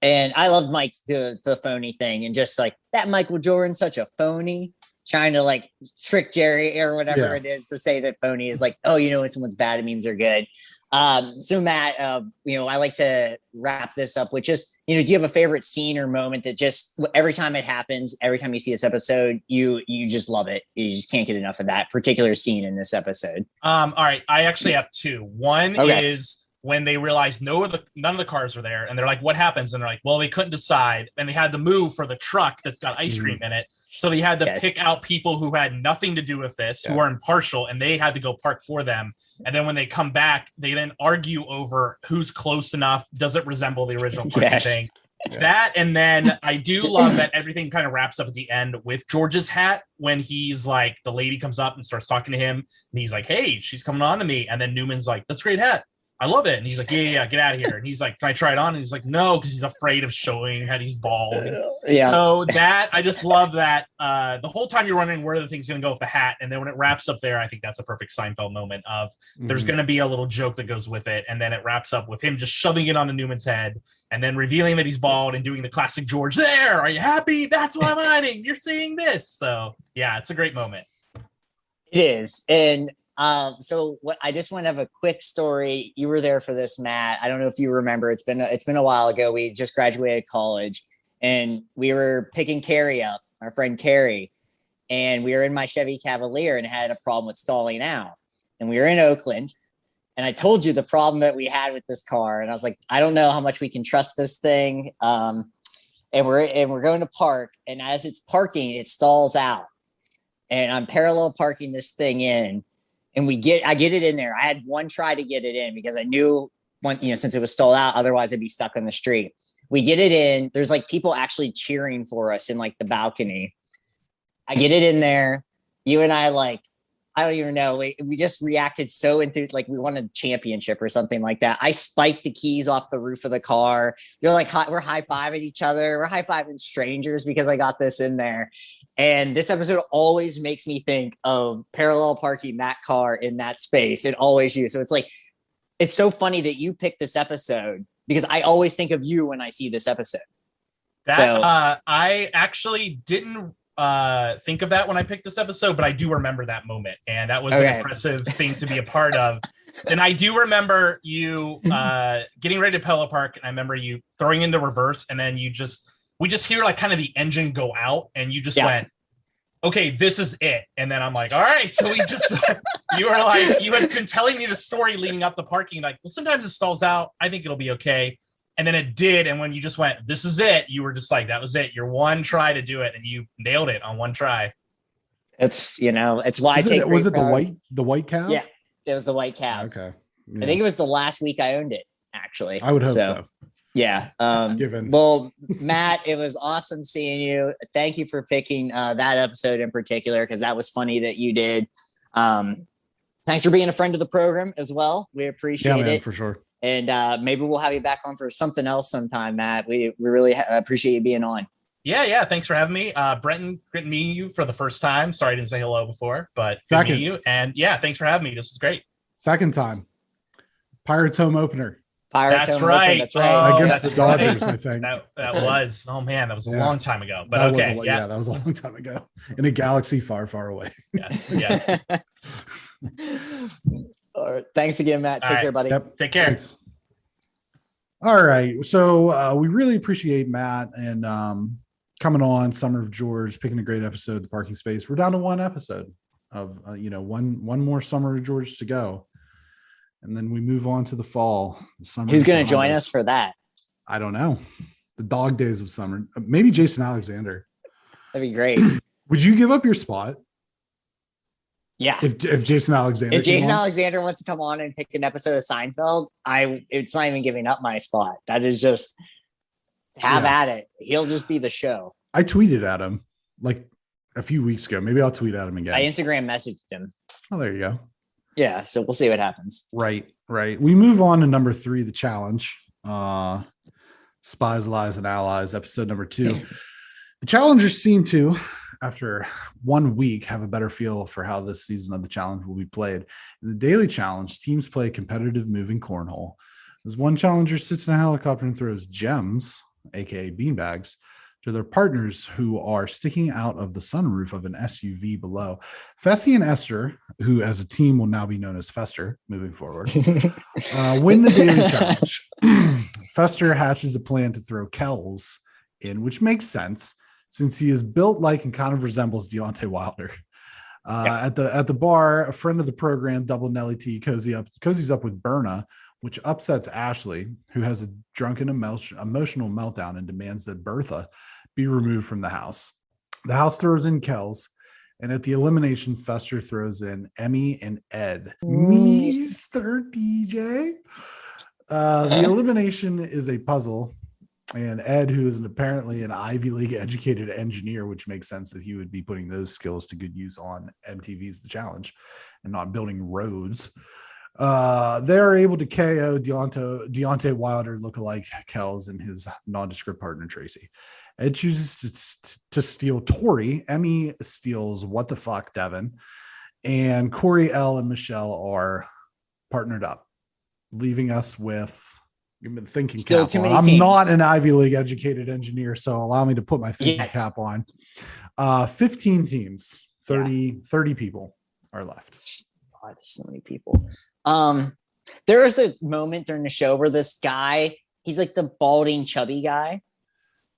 And I love Mike's the phony thing, and just like that Michael Jordan's such a phony, trying to like trick Jerry or whatever it is to say that phony is like, oh, you know, when someone's bad, it means they're good. So Matt, you know, I like to wrap this up with just, you know, do you have a favorite scene or moment that just every time it happens, every time you see this episode, you just love it. You just can't get enough of that particular scene in this episode. All right. I actually have two. One is when they realize none of the cars are there, and they're like, what happens? And they're like, well, they couldn't decide, and they had to move for the truck that's got ice cream in it. So they had to pick out people who had nothing to do with this, who are impartial, and they had to go park for them. And then when they come back, they then argue over who's close enough. Does it resemble the original parking thing? Yeah. That, and then I do love that everything kind of wraps up at the end with George's hat when he's like, the lady comes up and starts talking to him, and he's like, hey, she's coming on to me. And then Newman's like, that's a great hat. I love it. And he's like, yeah, get out of here. And he's like, can I try it on? And he's like, no, because he's afraid of showing that he's bald. So that, I just love that. The whole time you're wondering where the thing's going to go with the hat. And then when it wraps up there, I think that's a perfect Seinfeld moment of there's going to be a little joke that goes with it. And then it wraps up with him just shoving it onto Newman's head and then revealing that he's bald and doing the classic George, there, are you happy? That's what I'm hiding. You're seeing this. So yeah, it's a great moment. It is. And so what I just want to have a quick story. You were there for this, Matt. I don't know if you remember. It's been a while ago. We just graduated college, and we were picking Carrie up, our friend Carrie, and we were in my Chevy Cavalier and had a problem with stalling out. And we were in Oakland, and I told you the problem that we had with this car, and I was like, I don't know how much we can trust this thing. And we're going to park, and as it's parking, it stalls out, and I'm parallel parking this thing in. And I get it in there. I had one try to get it in because I knew since it was stalled out, otherwise I'd be stuck on the street. We get it in. There's like people actually cheering for us in like the balcony. I get it in there. You and I I don't even know. We just reacted so enthused, like we won a championship or something like that. I spiked the keys off the roof of the car. You're like, we're high-fiving each other. We're high-fiving strangers because I got this in there. And this episode always makes me think of parallel parking that car in that space. It always you. So it's so funny that you picked this episode because I always think of you when I see this episode. I actually didn't think of that when I picked this episode, but I do remember that moment, and that was an impressive thing to be a part of. And I do remember you getting ready to parallel park, and I remember you throwing into reverse, and then we just hear like kind of the engine go out, and you just went, okay, this is it. And then I'm like, all right. So we just, you were like, you had been telling me the story leading up the parking, like, well, sometimes it stalls out. I think it'll be okay. And then it did. And when you just went, this is it, you were just like, that was it. Your one try to do it. And you nailed it on one try. It's, it's why was it the white cow? Yeah, it was the white cow. Okay. Yeah. I think it was the last week I owned it, actually. I would hope so. Yeah. Well, Matt, it was awesome seeing you. Thank you for picking that episode in particular, because that was funny that you did. Thanks for being a friend of the program as well. We appreciate it for sure. And maybe we'll have you back on for something else sometime, Matt. We really appreciate you being on. Yeah. Thanks for having me. Brenton, good meeting you for the first time. Sorry I didn't say hello before, but good meeting you. And yeah, thanks for having me. This was great. Second time. Pirates home opener. That's right. That's right. Against the Dodgers, I think. That was, oh man, that was a long time ago. But that okay. That was a long time ago in a galaxy far, far away. Yes. All right. Thanks again, Matt. Take care, buddy. Yep. Take care. Thanks. All right. So we really appreciate Matt and coming on, Summer of George, picking a great episode, The Parking Space. We're down to one episode of, one more Summer of George to go. And then we move on to the fall. Who's going to join us for that? I don't know. The dog days of summer. Maybe Jason Alexander. That'd be great. Would you give up your spot? Yeah. If Jason Alexander. If Jason Alexander wants to come on and pick an episode of Seinfeld, it's not even giving up my spot. That is just at it. He'll just be the show. I tweeted at him like a few weeks ago. Maybe I'll tweet at him again. I Instagram messaged him. Oh, there you go. Yeah, so we'll see what happens. Right. We move on to number 3, the challenge. Spies, Lies, and Allies, episode number 2. The challengers seem to, after 1 week, have a better feel for how this season of the challenge will be played. In the daily challenge, teams play competitive moving cornhole. As one challenger sits in a helicopter and throws gems, aka beanbags, to their partners who are sticking out of the sunroof of an SUV below. Fessy and Esther, who as a team will now be known as Fester moving forward, win the daily challenge. Fester hatches a plan to throw Kells in, which makes sense since he is built like and kind of resembles Deontay Wilder. At the bar, a friend of the program, Double Nelly T, cozies up with Berna, which upsets Ashley, who has a drunken emotional meltdown and demands that Bertha be removed from the house. The house throws in Kells, and at the elimination, Fester throws in Emmy and Ed. Mr. DJ. The elimination is a puzzle, and Ed, who is apparently an Ivy League educated engineer, which makes sense that he would be putting those skills to good use on MTV's The Challenge and not building roads. They're able to KO Deontay Wilder lookalike Kells and his nondescript partner Tracy. Ed chooses to steal Tori. Emmy steals What the Fuck Devin, and Corey L and Michelle are partnered up, leaving us with thinking still cap too on. many I'm teams. not an Ivy League educated engineer, so allow me to put my thinking cap on. 15 teams, 30 people are left. God, there's so many people. There was a moment during the show where this guy, he's like the balding chubby guy.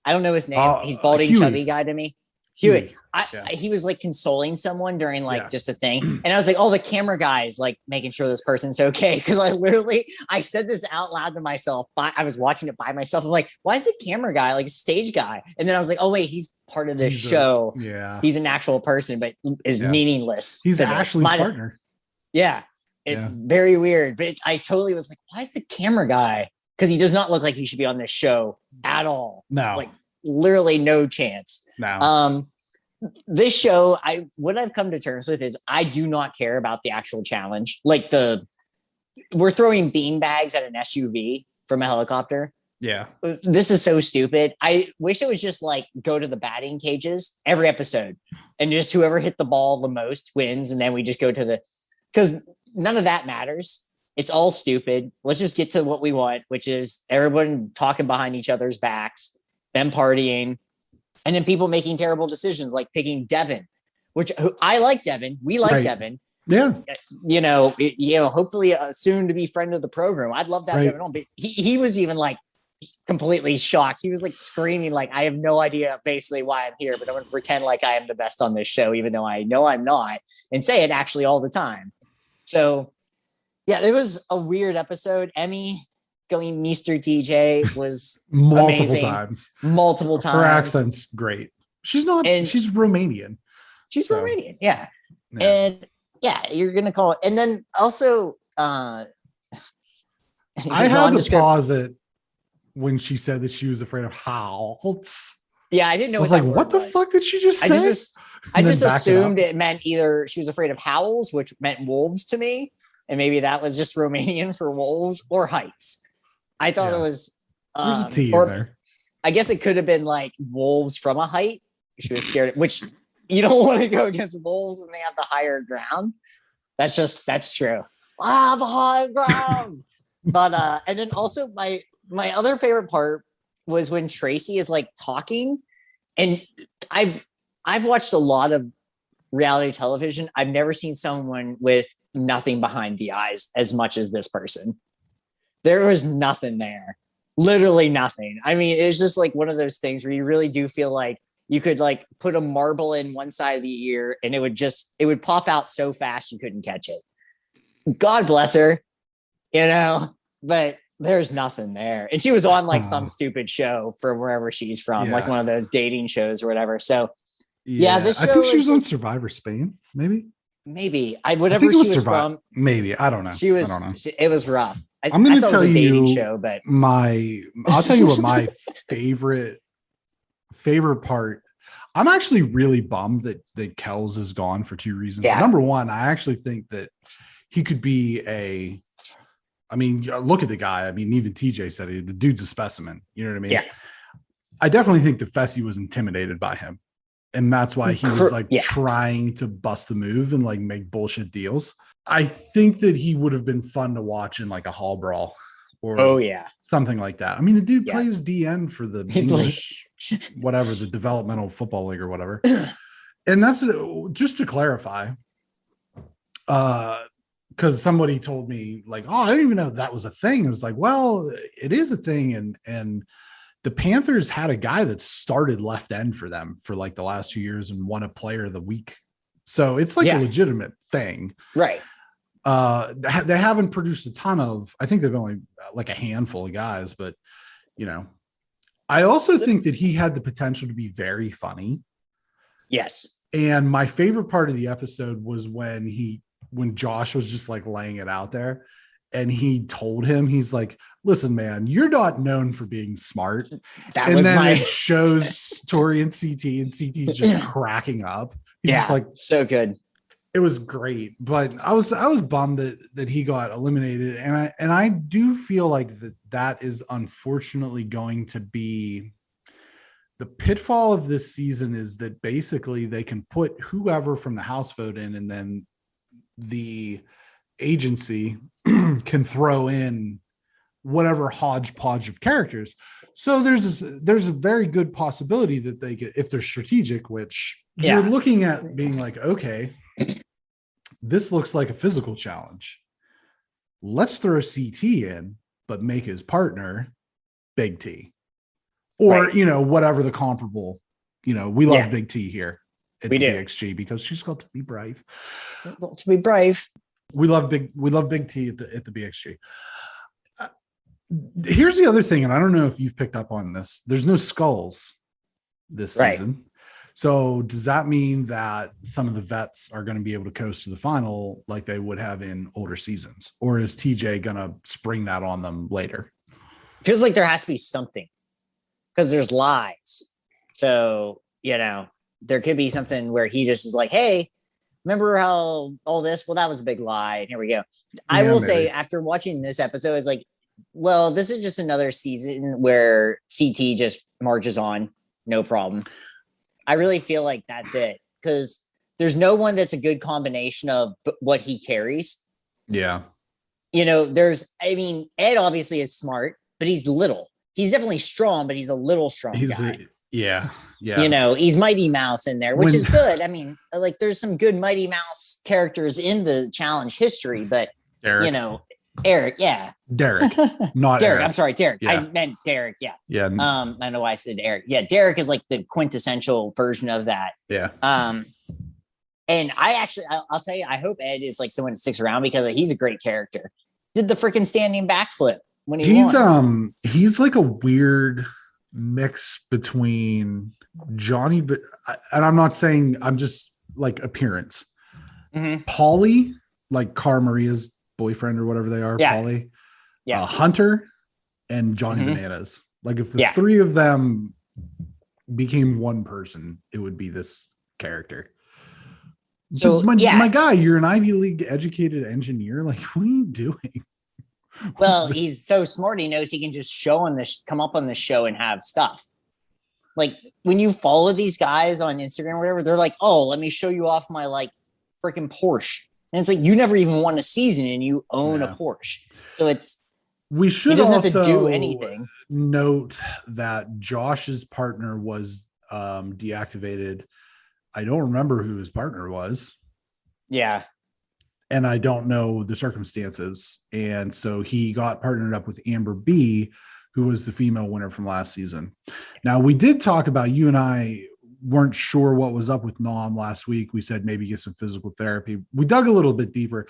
I don't know his name. He's balding Huey. Chubby guy to me. Huey. Yeah. He was like consoling someone during just a thing. And I was like, oh, the camera guy is like making sure this person's okay. Cause I said this out loud to myself. I was watching it by myself. I'm like, why is the camera guy like a stage guy? And then I was like, oh wait, he's part of this show. He's an actual person, but is meaningless. He's Ashley's partner. Very weird. But I totally was like, why is the camera guy? Because he does not look like he should be on this show at all. No, like literally no chance. No. This show, what I've come to terms with is I do not care about the actual challenge. Like we're throwing beanbags at an SUV from a helicopter. Yeah. This is so stupid. I wish it was just like go to the batting cages every episode and just whoever hit the ball the most wins. And then we just go to because none of that matters. It's all stupid. Let's just get to what we want, which is everyone talking behind each other's backs, them partying, and then people making terrible decisions like picking Devin, which I like Devin. We like Devin. Yeah. Hopefully a soon to be friend of the program. I'd love to have Devin on, but he was even like, completely shocked. He was like screaming, like, I have no idea basically why I'm here, but I'm going to pretend like I am the best on this show, even though I know I'm not, and say it actually all the time. So yeah, it was a weird episode. Emmy going Mr. TJ was multiple times. Her accent's great. She's not, and she's Romanian. She's Romanian. Yeah. And yeah, you're going to call it. And then also, I had to pause it when she said that she was afraid of howls. Yeah, I didn't know. I was like, what the fuck did she just say? I just assumed it meant either she was afraid of howls, which meant wolves to me, and maybe that was just Romanian for wolves, or heights. I thought it was. There's a T in there. I guess it could have been like wolves from a height. She was scared, which you don't want to go against wolves when they have the higher ground. That's true. The high ground. But and then also my other favorite part was when Tracy is like talking, and I've watched a lot of reality television. I've never seen someone with nothing behind the eyes as much as this person. There was nothing there, literally nothing. I mean, it's just like one of those things where you really do feel like you could like put a marble in one side of the ear and it would pop out so fast you couldn't catch it. God bless her, but there's nothing there. And she was on like some stupid show from wherever she's from, like one of those dating shows or whatever. So this show, I think she was on Survivor Spain, maybe. Whatever she was from. Maybe, I don't know. She was. I don't know. It was rough. I'm going to tell you a dating show, but I'll tell you what my favorite part. I'm actually really bummed that Kells is gone for two reasons. Yeah. Number one, I actually think that he could be look at the guy. I mean, even TJ said it. The dude's a specimen. You know what I mean? Yeah. I definitely think that Fessy was intimidated by him. And that's why he was like trying to bust the move and like make bullshit deals. I think that he would have been fun to watch in like a hall brawl or something like that. I mean, the dude plays DN for the English, whatever, the developmental football league or whatever. And that's just to clarify, because somebody told me like, oh, I didn't even know that was a thing. It was like, well, it is a thing. And the Panthers had a guy that started left end for them for like the last 2 years and won a player of the week. So it's like a legitimate thing. Right. They haven't produced a ton of, I think they've only like a handful of guys, but I also think that he had the potential to be very funny. Yes. And my favorite part of the episode was when Josh was just like laying it out there and he told him, he's like, listen, man, you're not known for being smart. It shows Tori and CT's just cracking up. He's just like, so good. It was great, but I was bummed that he got eliminated. And I do feel like that is unfortunately going to be the pitfall of this season, is that basically they can put whoever from the house vote in, and then the agency can throw in whatever hodgepodge of characters. So there's a very good possibility that they get, if they're strategic, which you're looking at being like, okay, this looks like a physical challenge. Let's throw CT in, but make his partner Big T, or, whatever the comparable, we love Big T here at the BXG because she's got to be brave. To be brave. We love Big T at the BXG. Here's the other thing, and I don't know if you've picked up on this. There's no skulls this season. So does that mean that some of the vets are going to be able to coast to the final like they would have in older seasons? Or is TJ going to spring that on them later? Feels like there has to be something because there's lies. So, there could be something where he just is like, hey, remember how all this? Well, that was a big lie. And here we go. I will say, after watching this episode, it's like, well, this is just another season where CT just marches on. No problem. I really feel like that's it, because there's no one that's a good combination of what he carries. Yeah. Ed obviously is smart, but he's little. He's definitely strong, but he's a little strong guy. Yeah. He's Mighty Mouse in there, which is good. I mean, like there's some good Mighty Mouse characters in the challenge history, but Eric. Eric, yeah. Derek, not Derek. Eric. I'm sorry, Derek. Yeah. I meant Derek. Yeah. Yeah. I don't know why I said Eric. Yeah, Derek is like the quintessential version of that. Yeah. And I'll tell you, I hope Ed is like someone that sticks around because he's a great character. Did the freaking standing backflip when he's won. He's like a weird mix between Johnny, and I'm not saying, I'm just like appearance. Mm-hmm. Paulie, like Cara Maria's boyfriend or whatever they are. Yeah. Paulie. Yeah. Hunter and Johnny Mm-hmm. Bananas. Like if the three of them became one person, it would be this character. So my guy, you're an Ivy League educated engineer. Like, what are you doing? Well, he's so smart. He knows he can just come up on the show and have stuff. Like when you follow these guys on Instagram or whatever, they're like, "Oh, let me show you off my like freaking Porsche." And it's like, you never even won a season and you own a Porsche. So we should he doesn't also have to do anything. Note that Josh's partner was deactivated. I don't remember who his partner was. Yeah. And I don't know the circumstances. And so he got partnered up with Amber B, who was the female winner from last season. Now, we did talk about, you and I weren't sure what was up with Nom last week. We said maybe get some physical therapy. We dug a little bit deeper.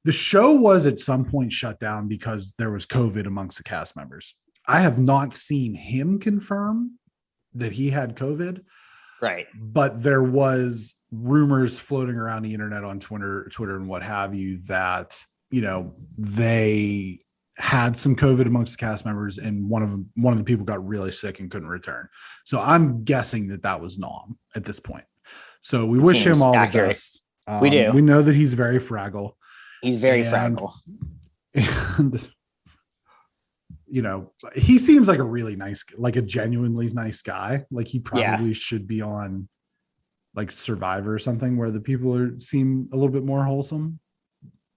The show was at some point shut down because there was COVID amongst the cast members. I have not seen him confirm that he had COVID. Right. But there was rumors floating around the internet on Twitter and what have you, that, you know, they had some COVID amongst the cast members, and one of the people got really sick and couldn't return. So I'm guessing that was Nom at this point. So we wish him all the best. We do. We know that he's very fragile. He's very fragile. And you know, he seems like a really nice, like a genuinely nice guy. Like he probably should be on like Survivor or something where the people seem a little bit more wholesome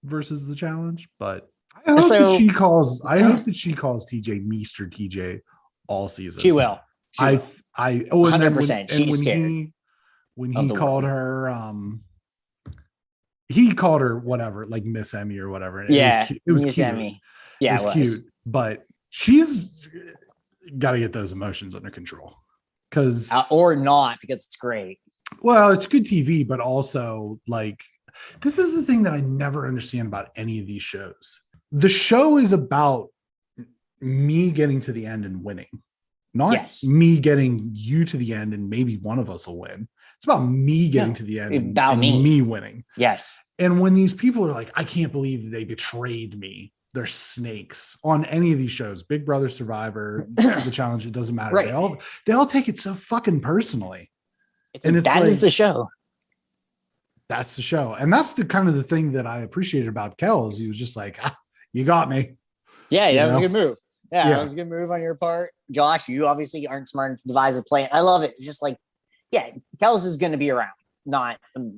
versus the challenge. But I hope that she calls TJ Meester TJ all season. She will. 100%. She's scared. When he called her, he called her whatever, like Miss Emmy or whatever. It was Miss cute. Emmy. Yeah, it was cute, but she's got to get those emotions under control, because or not, because it's great. Well, it's good TV, but also like, this is the thing that I never understand about any of these shows. The show is about me getting to the end and winning, not me getting you to the end and maybe one of us will win. It's about me getting to the end and me winning. Yes. And when these people are like, I can't believe they betrayed me, they're snakes on any of these shows, Big Brother, Survivor, The Challenge, it doesn't matter. Right. They all take it so fucking personally. That is the show. That's the show. And that's the kind of the thing that I appreciated about Kel, is he was just like, you got me. Yeah, that was a good move. Yeah, that was a good move on your part. Josh, you obviously aren't smart enough to devise a plan. I love it. It's just like, Kels is going to be around.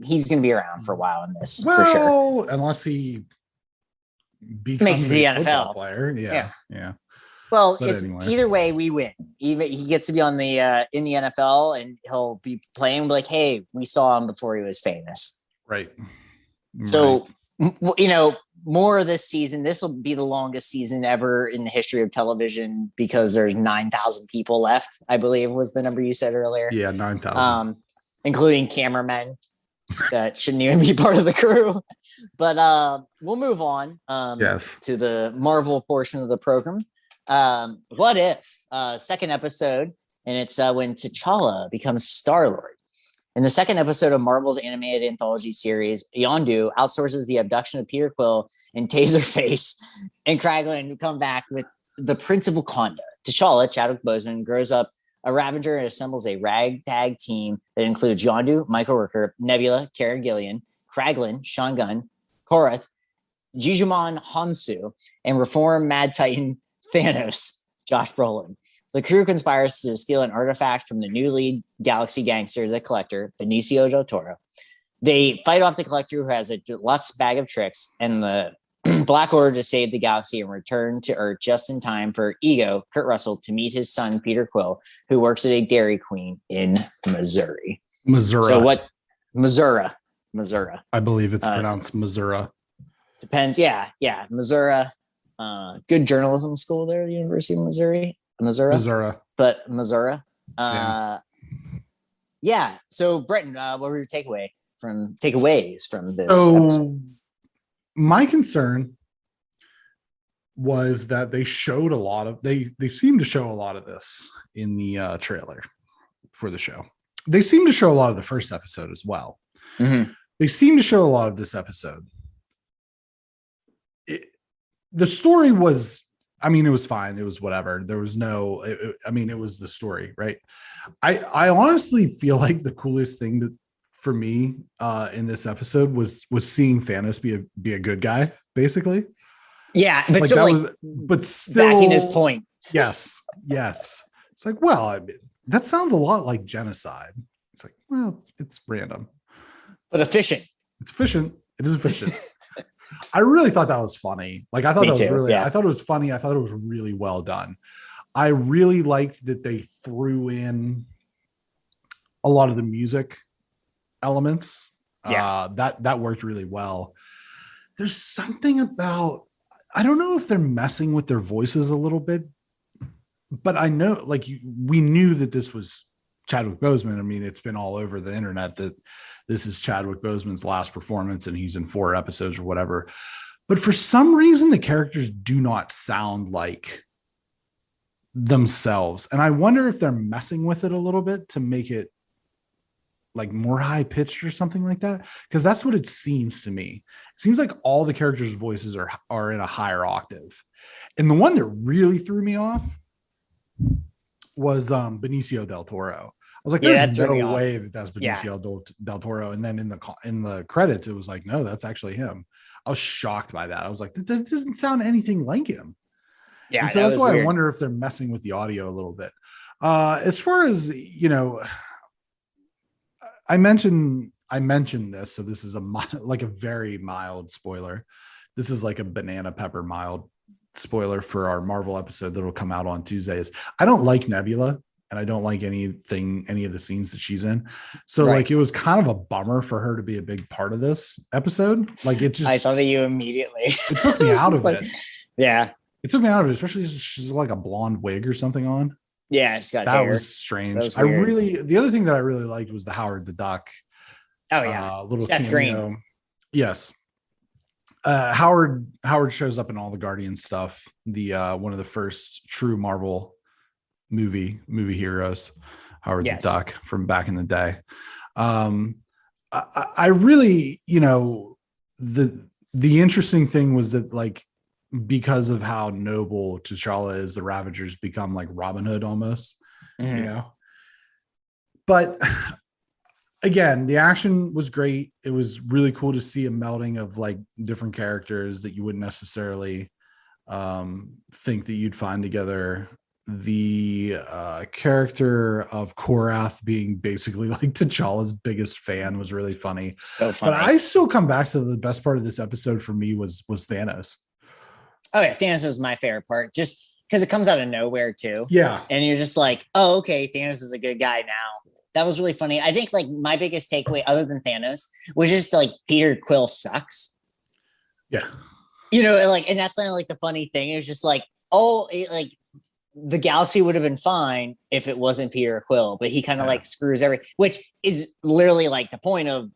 He's going to be around for a while in this, for sure. Unless he makes the NFL player. Yeah. Well, either way, we win. Even he gets to be on the in the NFL, and he'll be playing like, hey, we saw him before he was famous. Right. So, you know, more of this season. This will be the longest season ever in the history of television, because there's 9,000 people left, I believe was the number you said earlier. Yeah, 9,000. Including cameramen that shouldn't even be part of the crew. But we'll move on to the Marvel portion of the program. What if second episode, and it's when T'Challa becomes Starlord. In the second episode of Marvel's animated anthology series, Yondu outsources the abduction of Peter Quill and Taserface and Kraglin come back with the Prince of Wakanda. T'Challa, Chadwick Boseman, grows up a Ravager and assembles a ragtag team that includes Yondu, Michael Rooker, Nebula, Karen Gillian, Kraglin, Sean Gunn, Korath, Jijumon Hansu, and reform Mad Titan Thanos, Josh Brolin. The crew conspires to steal an artifact from the new lead galaxy gangster, the Collector, Benicio del Toro. They fight off the Collector, who has a deluxe bag of tricks, and the Black Order to save the galaxy and return to Earth just in time for Ego, Kurt Russell, to meet his son, Peter Quill, who works at a Dairy Queen in Missouri. So what? Missouri. I believe it's pronounced Missouri. Depends. Yeah. Missouri. good journalism school there, University of Missouri. But Missouri. Yeah. So, Britton, what were your takeaways from this episode? My concern was that they showed a lot of they seemed to show a lot of this in the trailer for the show. They seem to show a lot of the first episode as well. Mm-hmm. They seem to show a lot of this episode. The story was, I mean, it was fine. It was whatever. There was no, it was the story, right? I honestly feel like the coolest thing for me in this episode was seeing Thanos be a good guy, basically. Yeah, but like still, but still backing his point. Yes. It's like, well, that sounds a lot like genocide. It's like, well, it's random, but efficient. It's efficient. It is efficient. I really thought that was funny. Like, I thought I thought it was funny. I thought it was really well done. I really liked that they threw in a lot of the music elements. Yeah. That worked really well. There's something about, I don't know if they're messing with their voices a little bit, but I know, like, we knew that this was Chadwick Boseman. I mean, it's been all over the internet that this is Chadwick Boseman's last performance and he's in 4 episodes or whatever. But for some reason, the characters do not sound like themselves. And I wonder if they're messing with it a little bit to make it like more high pitched or something like that. Because that's what it seems to me. It seems like all the characters' voices are in a higher octave. And the one that really threw me off was Benicio del Toro. I was like, there's no way that's Benicio del Toro. And then in the credits, it was like, no, that's actually him. I was shocked by that. I was like, that doesn't sound anything like him. Yeah. And so that's why weird. I wonder if they're messing with the audio a little bit. As far as, I mentioned this, so this is like a very mild spoiler. This is like a banana pepper mild spoiler for our Marvel episode that will come out on Tuesdays. I don't like Nebula, and I don't like any of the scenes that she's in. So like, it was kind of a bummer for her to be a big part of this episode. Like, it just, I thought of you immediately. It took me out of it. Yeah. It took me out of it, especially she's like a blonde wig or something on. Yeah, she's got that hair. Was strange. The other thing that I really liked was the Howard the Duck. Oh yeah, little Seth cameo. Green. Yes. Howard shows up in all the Guardian stuff. The one of the first true Marvel movie heroes, Howard the Duck from back in the day. I really, the interesting thing was that, like, because of how noble T'Challa is, the Ravagers become like Robin Hood almost, But again, the action was great. It was really cool to see a melding of like different characters that you wouldn't necessarily think that you'd find together. The character of Korath being basically like T'Challa's biggest fan was really funny. So funny. But I still come back to the best part of this episode for me was Thanos. Oh yeah, Thanos was my favorite part, just because it comes out of nowhere too. Yeah. And you're just like, oh, okay, Thanos is a good guy now. That was really funny. I think like my biggest takeaway, other than Thanos, was just like Peter Quill sucks. Yeah. And that's like the funny thing. It was just like, the galaxy would have been fine if it wasn't Peter Quill, but he kind of like screws everything, which is literally like the point of,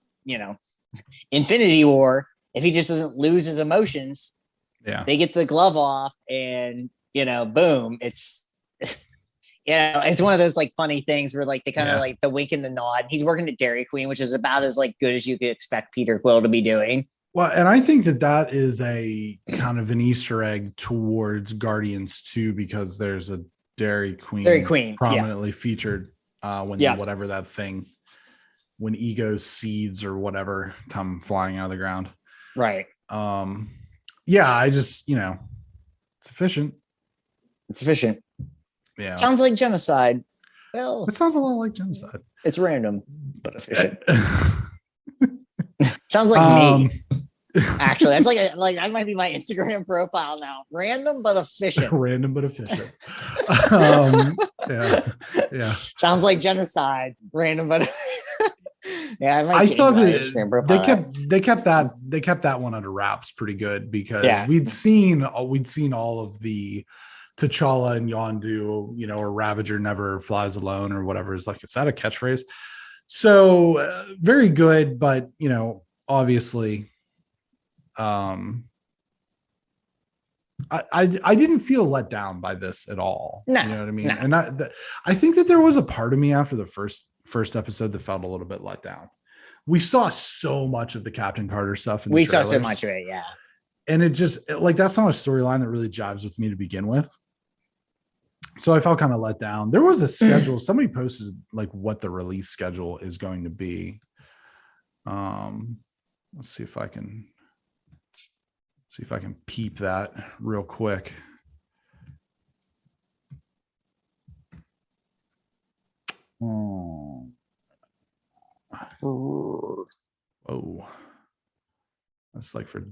Infinity War. If he just doesn't lose his emotions, they get the glove off and, boom, it's one of those like funny things where like they kind of like the wink and the nod. He's working at Dairy Queen, which is about as like good as you could expect Peter Quill to be doing. Well, and I think that is a kind of an Easter egg towards Guardians 2, because there's a Dairy Queen prominently featured whatever that thing, when Ego's seeds or whatever come flying out of the ground. Right. I just, it's efficient. It's efficient. Yeah. Sounds like genocide. Well, it sounds a lot like genocide. It's random, but efficient. Sounds like me. Actually, that's like that might be my Instagram profile now. Random but efficient. Random but efficient. Yeah. Sounds like genocide. Random but Yeah, I thought that they kept that one under wraps pretty good because we'd seen all of the T'Challa and Yondu, or Ravager never flies alone or whatever. Is like, is that a catchphrase? So very good, but obviously, I didn't feel let down by this at all. No, you know what I mean? No. And I think that there was a part of me after the first episode that felt a little bit let down. We saw so much of the Captain Carter stuff. We saw so much of it, yeah. And it just that's not a storyline that really jives with me to begin with. So I felt kind of let down. There was a schedule. Somebody posted like what the release schedule is going to be. Let's see if I can peep that real quick. Oh. That's like for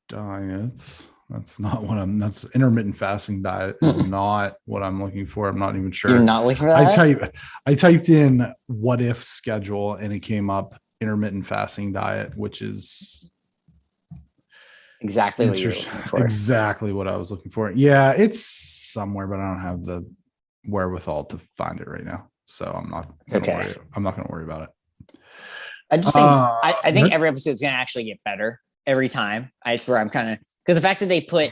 diets. That's not what that's intermittent fasting diet is not what I'm looking for. I'm not even sure. You're not looking for that? I typed in what if schedule and it came up intermittent fasting diet, which is exactly what you're looking for. Exactly what I was looking for. Yeah, it's somewhere, but I don't have the wherewithal to find it right now. So I'm not going to worry about it. I just think I think every episode is going to actually get better every time. I swear I'm kind of, because the fact that they put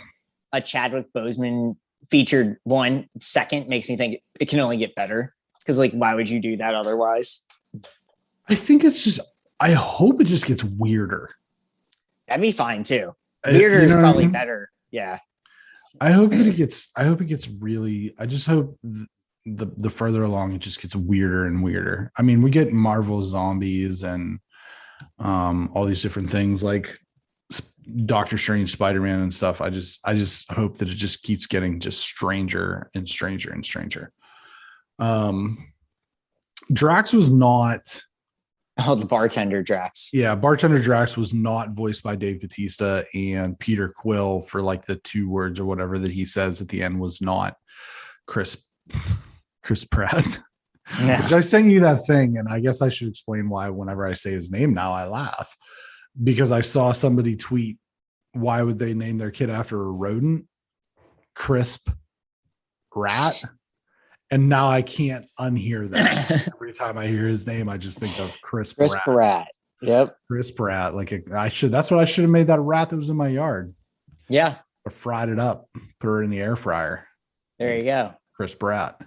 a Chadwick Boseman featured 1 second makes me think it can only get better. Because like, why would you do that otherwise? I think it's just, I hope it just gets weirder. That'd be fine too. Weirder is probably better. Yeah. I hope it gets really, I just hope the further along it just gets weirder and weirder. I mean, we get Marvel zombies and all these different things like Doctor Strange, Spider-Man and stuff. I just hope that it just keeps getting just stranger and stranger and stranger. Drax was not. Oh, the bartender Drax. Yeah, bartender Drax was not voiced by Dave Bautista, and Peter Quill for like the 2 words or whatever that he says at the end was not Chris Pratt. Yeah. Which I sent you that thing, and I guess I should explain why whenever I say his name now I laugh, because I saw somebody tweet, why would they name their kid after a rodent? Crisp Rat. And now I can't unhear that. Every time I hear his name, I just think of Chris Pratt. Yep. Chris Pratt. That's what I should have made that rat that was in my yard. Yeah. I fried it up, put it in the air fryer. There you go. Chris Pratt.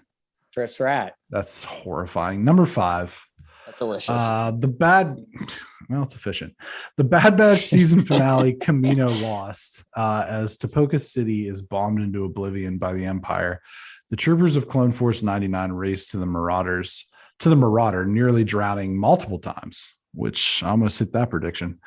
That's horrifying. Number 5. That's delicious. It's efficient. The Bad Batch season finale, Camino Lost, as Tapoka City is bombed into oblivion by the Empire. The troopers of Clone Force 99 race to the Marauder, nearly drowning multiple times, which I almost hit that prediction.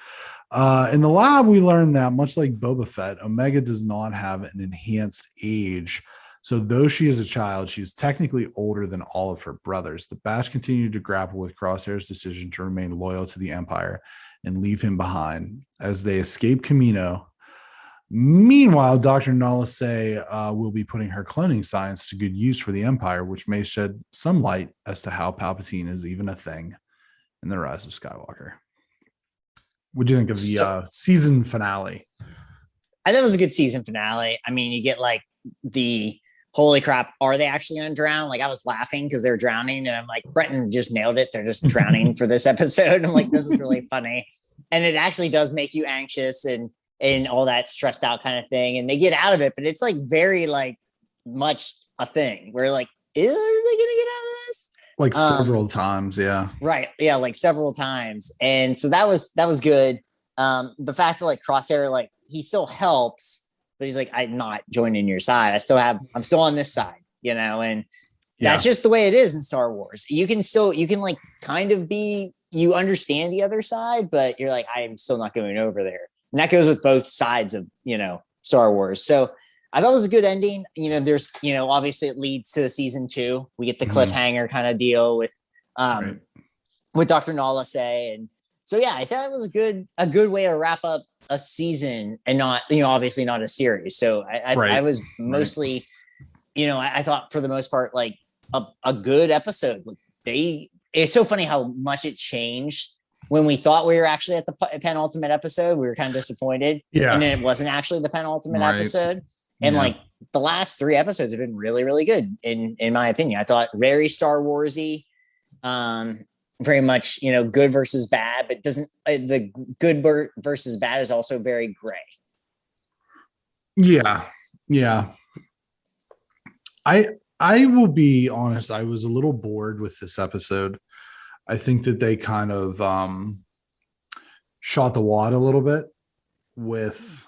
In the lab, we learned that much like Boba Fett, Omega does not have an enhanced age. So though she is a child, she is technically older than all of her brothers. The Batch continued to grapple with Crosshair's decision to remain loyal to the Empire and leave him behind as they escape Camino. Meanwhile, Dr. Nalase will be putting her cloning science to good use for the Empire, which may shed some light as to how Palpatine is even a thing in the Rise of Skywalker. What do you think of the season finale? I thought it was a good season finale. I mean, you get like the holy crap, are they actually going to drown? Like I was laughing because they're drowning and I'm like, Brenton just nailed it. They're just drowning for this episode. I'm like, this is really funny. And it actually does make you anxious and all that stressed out kind of thing. And they get out of it, but it's like very like much a thing where like, are they going to get out of this? Like several times. Yeah. Right. Yeah. Like several times. And so that was good. The fact that like Crosshair, like he still helps, but he's like, I'm not joining your side. I'm still on this side, and that's just the way it is in Star Wars. You can like kind of you understand the other side, but you're like, I am still not going over there. And that goes with both sides of, Star Wars. So I thought it was a good ending. There's, obviously it leads to season 2. We get the cliffhanger kind of deal with Dr. Nalase. And so, yeah, I thought it was a good way to wrap up a season and not, obviously not a series. So I was mostly, I thought for the most part, like a good episode. Like it's so funny how much it changed when we thought we were actually at the penultimate episode, we were kind of disappointed. Yeah. And then it wasn't actually the penultimate Right. episode. And like the last 3 episodes have been really, really good in my opinion. I thought very Star Warsy, very much, you know, good versus bad, but doesn't the good versus bad is also very gray. Yeah. I will be honest. I was a little bored with this episode. I think that they kind of shot the wad a little bit with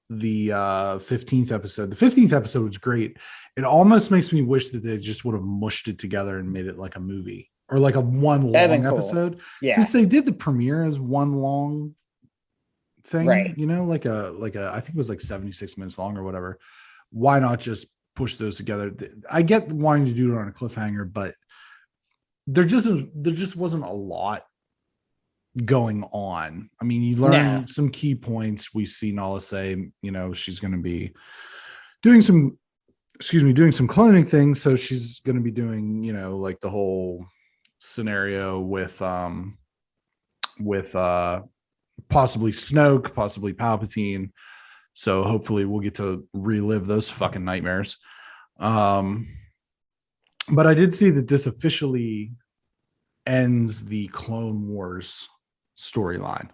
the 15th episode. The 15th episode was great. It almost makes me wish that they just would have mushed it together and made it like a movie or like a one long episode. Yeah. Since they did the premiere as one long thing, right? You know, like a I think it was like 76 minutes long or whatever. Why not just push those together? I get wanting to do it on a cliffhanger, but there just wasn't a lot going on. I mean, you learn some key points. We see Nala say, you know, she's going to be doing some cloning things. So she's going to be doing, you know, like the whole scenario with possibly Snoke, possibly Palpatine. So hopefully we'll get to relive those fucking nightmares. But I did see that this officially ends the Clone Wars storyline.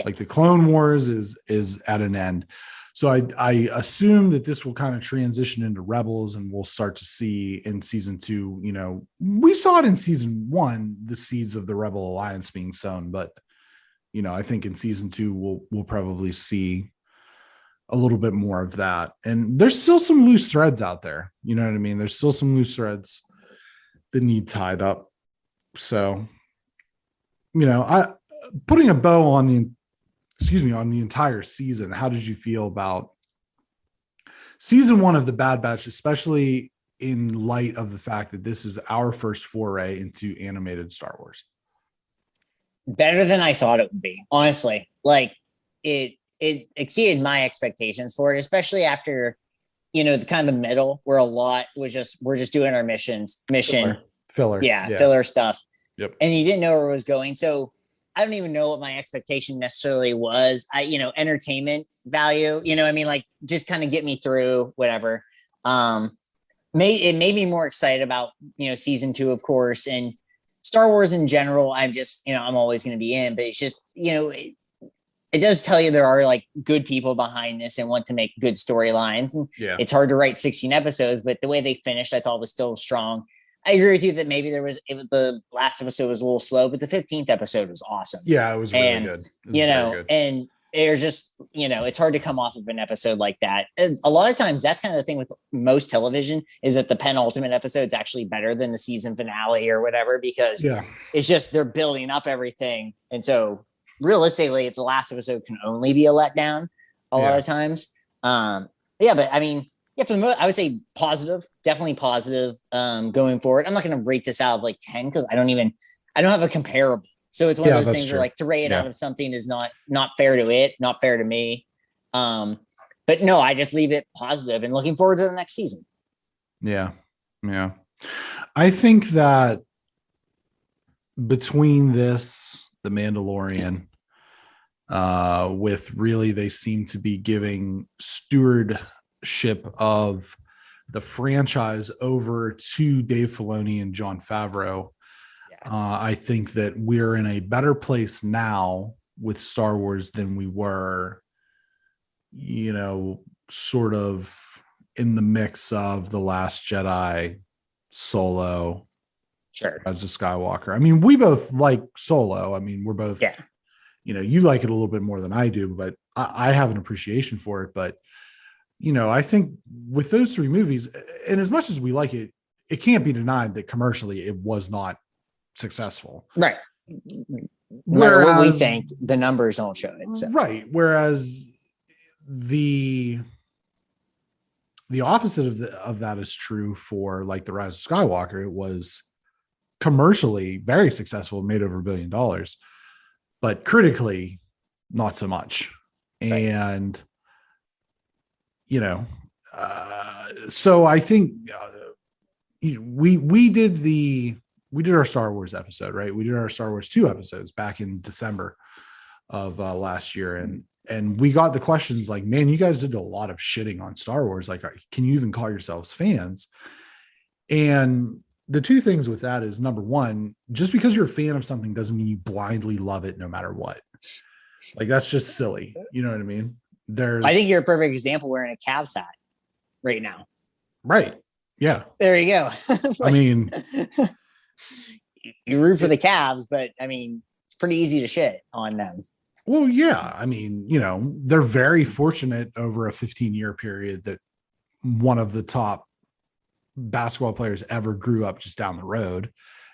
Like the Clone Wars is at an end. So I assume that this will kind of transition into Rebels, and we'll start to see in season 2, you know, we saw it in season 1, the seeds of the Rebel Alliance being sown, but you know, I think in season 2 we'll probably see a little bit more of that. And there's still some loose threads out there. You know what I mean? There's still some loose threads that need tied up. So, you know, putting a bow on the entire season. How did you feel about season 1 of the Bad Batch, especially in light of the fact that this is our first foray into animated Star Wars? Better than I thought it would be, honestly. Like it exceeded my expectations for it, especially after, you know, the kind of the middle where a lot was we're just doing our mission filler. Yeah, filler stuff. Yep. And you didn't know where it was going. So I don't even know what my expectation necessarily was. Entertainment value, you know, I mean, like just kind of get me through whatever. It made me more excited about, you know, season 2, of course, and Star Wars in general. I'm just, you know, I'm always going to be in, but it's just, you know, it does tell you there are like good people behind this and want to make good storylines. And it's hard to write 16 episodes, but the way they finished, I thought was still strong. I agree with you that maybe the last episode was a little slow, but the 15th episode was awesome. Yeah, it was really good. You know, and there's just, you know, it's hard to come off of an episode like that. And a lot of times that's kind of the thing with most television is that the penultimate episode is actually better than the season finale or whatever, because it's just, they're building up everything. And so realistically, the last episode can only be a letdown a lot of times. But I mean, for the most, I would say positive, definitely positive going forward. I'm not going to rate this out of like 10 because I don't have a comparable. So it's one of those things where like to rate it out of something is not fair to it, not fair to me. But no, I just leave it positive and looking forward to the next season. Yeah. I think that between this, The Mandalorian, with really, they seem to be giving stewardship of the franchise over to Dave Filoni and Jon Favreau. I think that we're in a better place now with Star Wars than we were, you know, sort of in the mix of The Last Jedi, Solo, as a Skywalker. I mean, we both like Solo. I mean, we're both, you know, you like it a little bit more than I do, but I have an appreciation for it. But, you know, I think with those 3 movies, and as much as we like it, it can't be denied that commercially it was not successful. Right. No matter what we think, the numbers don't show it. So. Right. Whereas the opposite of that is true for like The Rise of Skywalker. It was commercially very successful, made over $1 billion, but critically not so much. Right. And, you know, so I think we did the we did our Star Wars episode, right? We did our Star Wars 2 episodes back in December of last year. And we got the questions like, man, you guys did a lot of shitting on Star Wars. Like, can you even call yourselves fans? And the two things with that is, number one, just because you're a fan of something doesn't mean you blindly love it no matter what. Like, that's just silly. You know what I mean? I think you're a perfect example wearing a Cavs hat right now. Right. Yeah. There you go. I mean, you root for the Cavs, but I mean, it's pretty easy to shit on them. Well, yeah. I mean, you know, they're very fortunate over a 15-year period that one of the top basketball players ever grew up just down the road,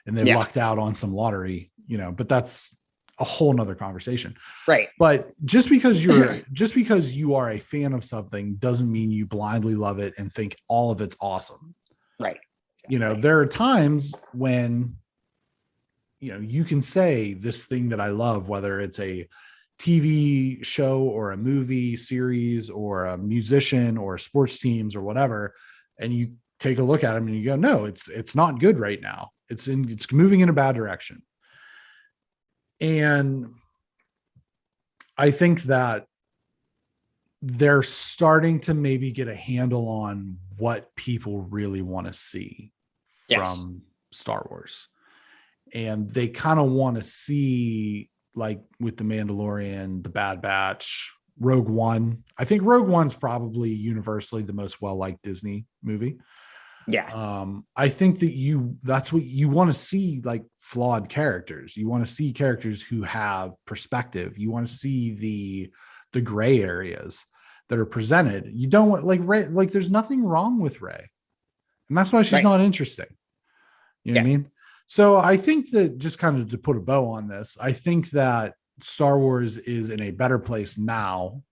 and they lucked out on some lottery, you know, but that's a whole nother conversation. Right. But just because you are a fan of something doesn't mean you blindly love it and think all of it's awesome. Right. Exactly. You know, there are times when, you know, you can say this thing that I love, whether it's a TV show or a movie series or a musician or sports teams or whatever, and you take a look at them and you go, no, it's not good right now. It's moving in a bad direction. And I think that they're starting to maybe get a handle on what people really want to see from Star Wars. And they kind of want to see, like with The Mandalorian, The Bad Batch, Rogue One. I think Rogue One's probably universally the most well-liked Disney movie. Yeah. I think that that's what you want to see, like flawed characters. You want to see characters who have perspective. You want to see the gray areas that are presented. You don't want, like, Rey, like there's nothing wrong with Rey. And that's why she's not interesting. You know what I mean? So I think that, just kind of to put a bow on this, I think that Star Wars is in a better place now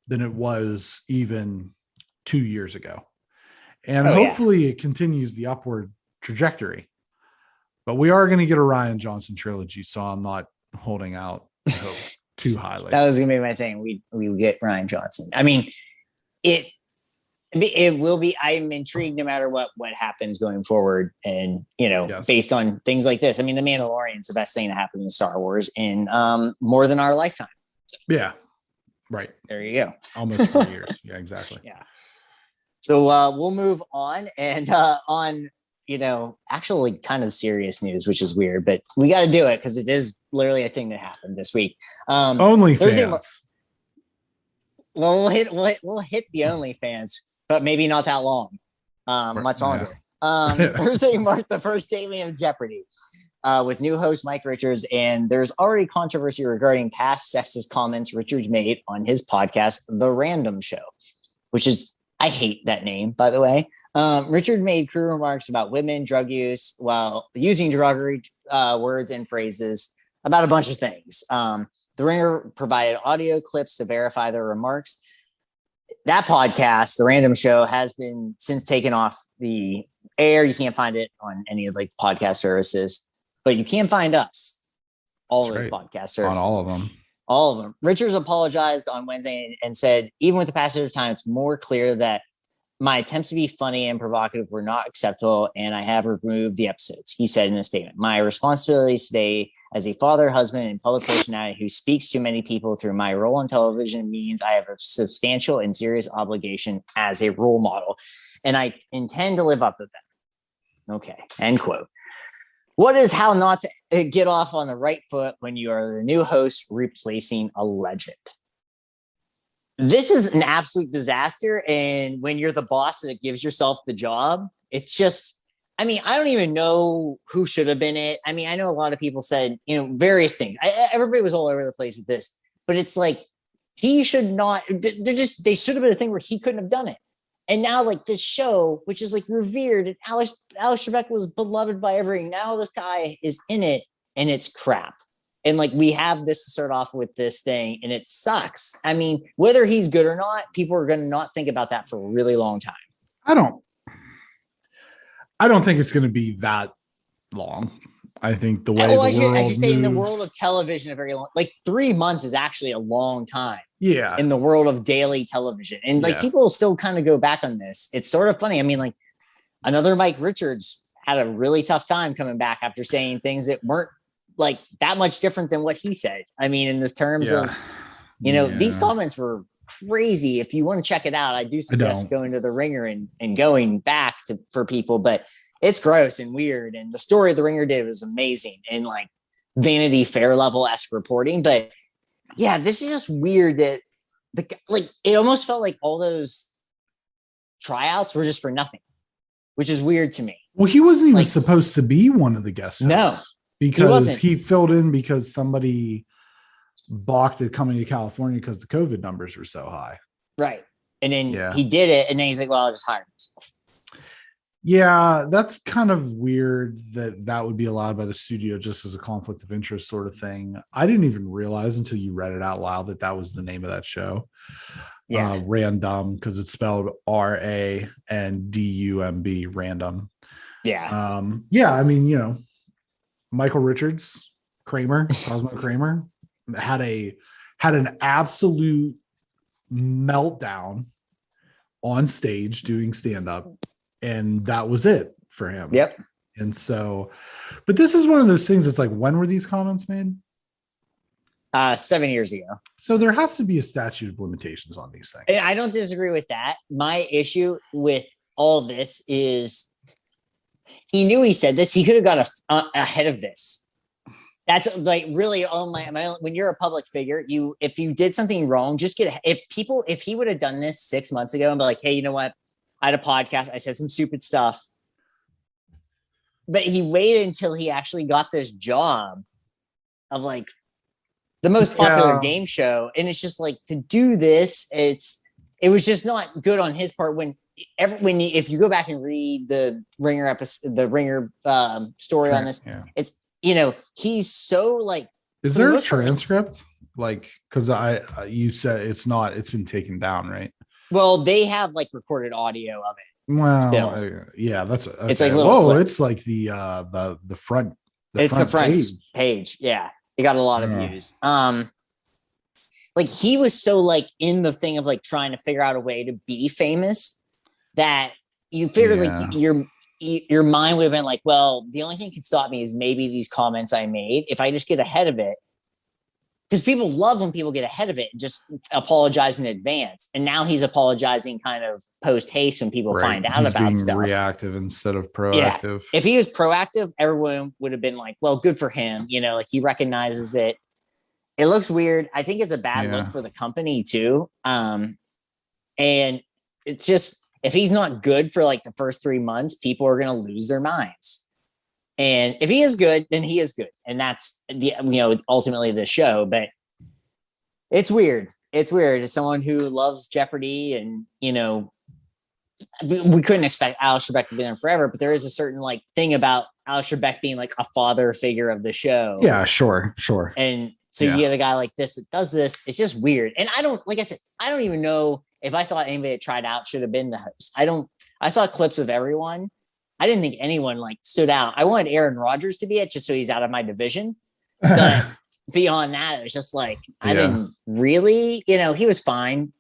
than it was even 2 years ago. And hopefully it continues the upward trajectory. But we are going to get a Rian Johnson trilogy, so I'm not holding out hope too highly. That was going to be my thing. We get Rian Johnson. I mean, it will be. I'm intrigued no matter what happens going forward, and you know, based on things like this. I mean, The Mandalorian is the best thing to happen in Star Wars in more than our lifetime. So, yeah, right. There you go. Almost 4 years. Yeah, exactly. Yeah. So we'll move on, and on, you know, actually kind of serious news, which is weird, but we got to do it because it is literally a thing that happened this week. OnlyFans. Well, we'll hit the OnlyFans, but maybe not that long, much longer. Thursday marked the first taping of Jeopardy with new host Mike Richards, and there's already controversy regarding past sexist comments Richards made on his podcast, The Random Show, which is, I hate that name, by the way. Richard made crude remarks about women, drug use, while using derogatory words and phrases about a bunch of things. The Ringer provided audio clips to verify their remarks. That podcast, The Random Show, has been since taken off the air. You can't find it on any of like podcast services, but you can find us all of the podcast services. On all of them. All of them. Richards apologized on Wednesday and said, even with the passage of time, it's more clear that my attempts to be funny and provocative were not acceptable, and I have removed the episodes. He said in a statement, my responsibilities today as a father, husband, and public personality who speaks to many people through my role on television means I have a substantial and serious obligation as a role model, and I intend to live up to them. Okay, end quote. What is how not to get off on the right foot when you are the new host replacing a legend? This is an absolute disaster. And when you're the boss that gives yourself the job, it's just, I mean, I don't even know who should have been it. I mean, I know a lot of people said, you know, various things. Everybody was all over the place with this, but it's like, he should not, they should have been a thing where he couldn't have done it. And now, like, this show, which is like revered, and Alex Trebek was beloved by everyone. Now this guy is in it, and it's crap. And like, we have this to start off with this thing, and it sucks. I mean, whether he's good or not, people are going to not think about that for a really long time. I don't think it's going to be that long. I think the way I should say, in the world of television, a very long, like 3 months is actually a long time. Yeah. In the world of daily television. And like, people will still kind of go back on this. It's sort of funny. I mean, like, another Mike Richards had a really tough time coming back after saying things that weren't like that much different than what he said. I mean, in this terms of, these comments were crazy. If you want to check it out, I do suggest going to the Ringer and going back for people, but it's gross and weird. And the story the Ringer did was amazing and like Vanity Fair level-esque reporting. But yeah, this is just weird that it almost felt like all those tryouts were just for nothing, which is weird to me. Well, he wasn't even supposed to be one of the guest hosts. No, because he filled in because somebody balked at coming to California because the COVID numbers were so high. Right. And then he did it. And then he's like, well, I'll just hire myself. Yeah, that's kind of weird that would be allowed by the studio just as a conflict of interest sort of thing. I didn't even realize until you read it out loud that was the name of that show. Yeah. Random, because it's spelled RANDUMB, random. Yeah. I mean, Michael Richards, Cosmo Kramer had an absolute meltdown on stage doing stand-up, and that was it for him. Yep. And so, but this is one of those things that's like, when were these comments made? 7 years ago. So there has to be a statute of limitations on these things. I don't disagree with that. My issue with all this is he knew he said this. He could have got ahead of this. That's like really all my when you're a public figure, if you did something wrong, just if he would have done this 6 months ago and be like, hey, you know what? I had a podcast. I said some stupid stuff. But he waited until he actually got this job of like the most popular game show. And it's just like, to do this, it was just not good on his part if you go back and read the Ringer episode, the Ringer story on this, it's, he's so like, is there a transcript? Like, cause you said it's been taken down, right? Well, they have like recorded audio of it. Well, yeah, that's okay. It's like clips. It's like the front. It's the front page. Yeah, it got a lot of views. Like he was so like in the thing of like trying to figure out a way to be famous that you figured like your mind would have been like, well, the only thing that could stop me is maybe these comments I made. If I just get ahead of it. Because people love when people get ahead of it and just apologize in advance. And now he's apologizing kind of post haste when people find out about stuff. Reactive instead of proactive. Yeah. If he was proactive, everyone would have been like, well, good for him. Like he recognizes it. It looks weird. I think it's a bad look for the company too. And it's just, if he's not good for like the first 3 months, people are going to lose their minds. And if he is good, then he is good. And that's ultimately the show, but it's weird. It's weird as someone who loves Jeopardy and, we couldn't expect Alex Trebek to be there forever, but there is a certain like thing about Alex Trebek being like a father figure of the show. Yeah, sure. And so you get a guy like this that does this. It's just weird. And I don't even know if I thought anybody that tried out should have been the host. I saw clips of everyone. I didn't think anyone like stood out. I wanted Aaron Rodgers to be it just so he's out of my division. But beyond that, it was just like, I didn't really, he was fine.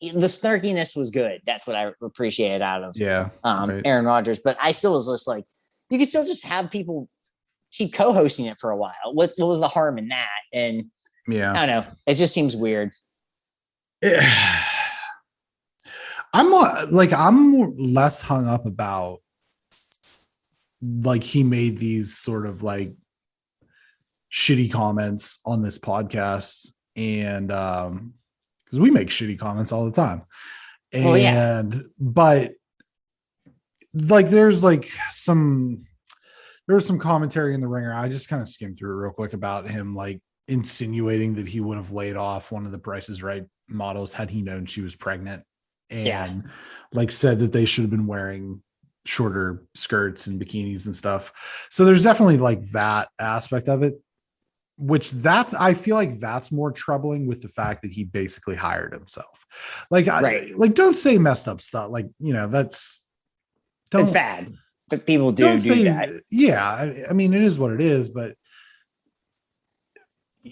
The snarkiness was good. That's what I appreciated out of Aaron Rodgers. But I still was just like, you could still just have people keep co-hosting it for a while. What was the harm in that? And I don't know. It just seems weird. I'm less hung up about like he made these sort of like shitty comments on this podcast, and because we make shitty comments all the time, and but like there was some commentary in the Ringer. I just kind of skimmed through it real quick about him like insinuating that he would have laid off one of the Price is Right models had he known she was pregnant, and like said that they should have been wearing shorter skirts and bikinis and stuff. So there's definitely like that aspect of it, which I feel like that's more troubling with the fact that he basically hired himself. Like, don't say messed up stuff. Like, it's bad, but people do that. Yeah. I mean, it is what it is, but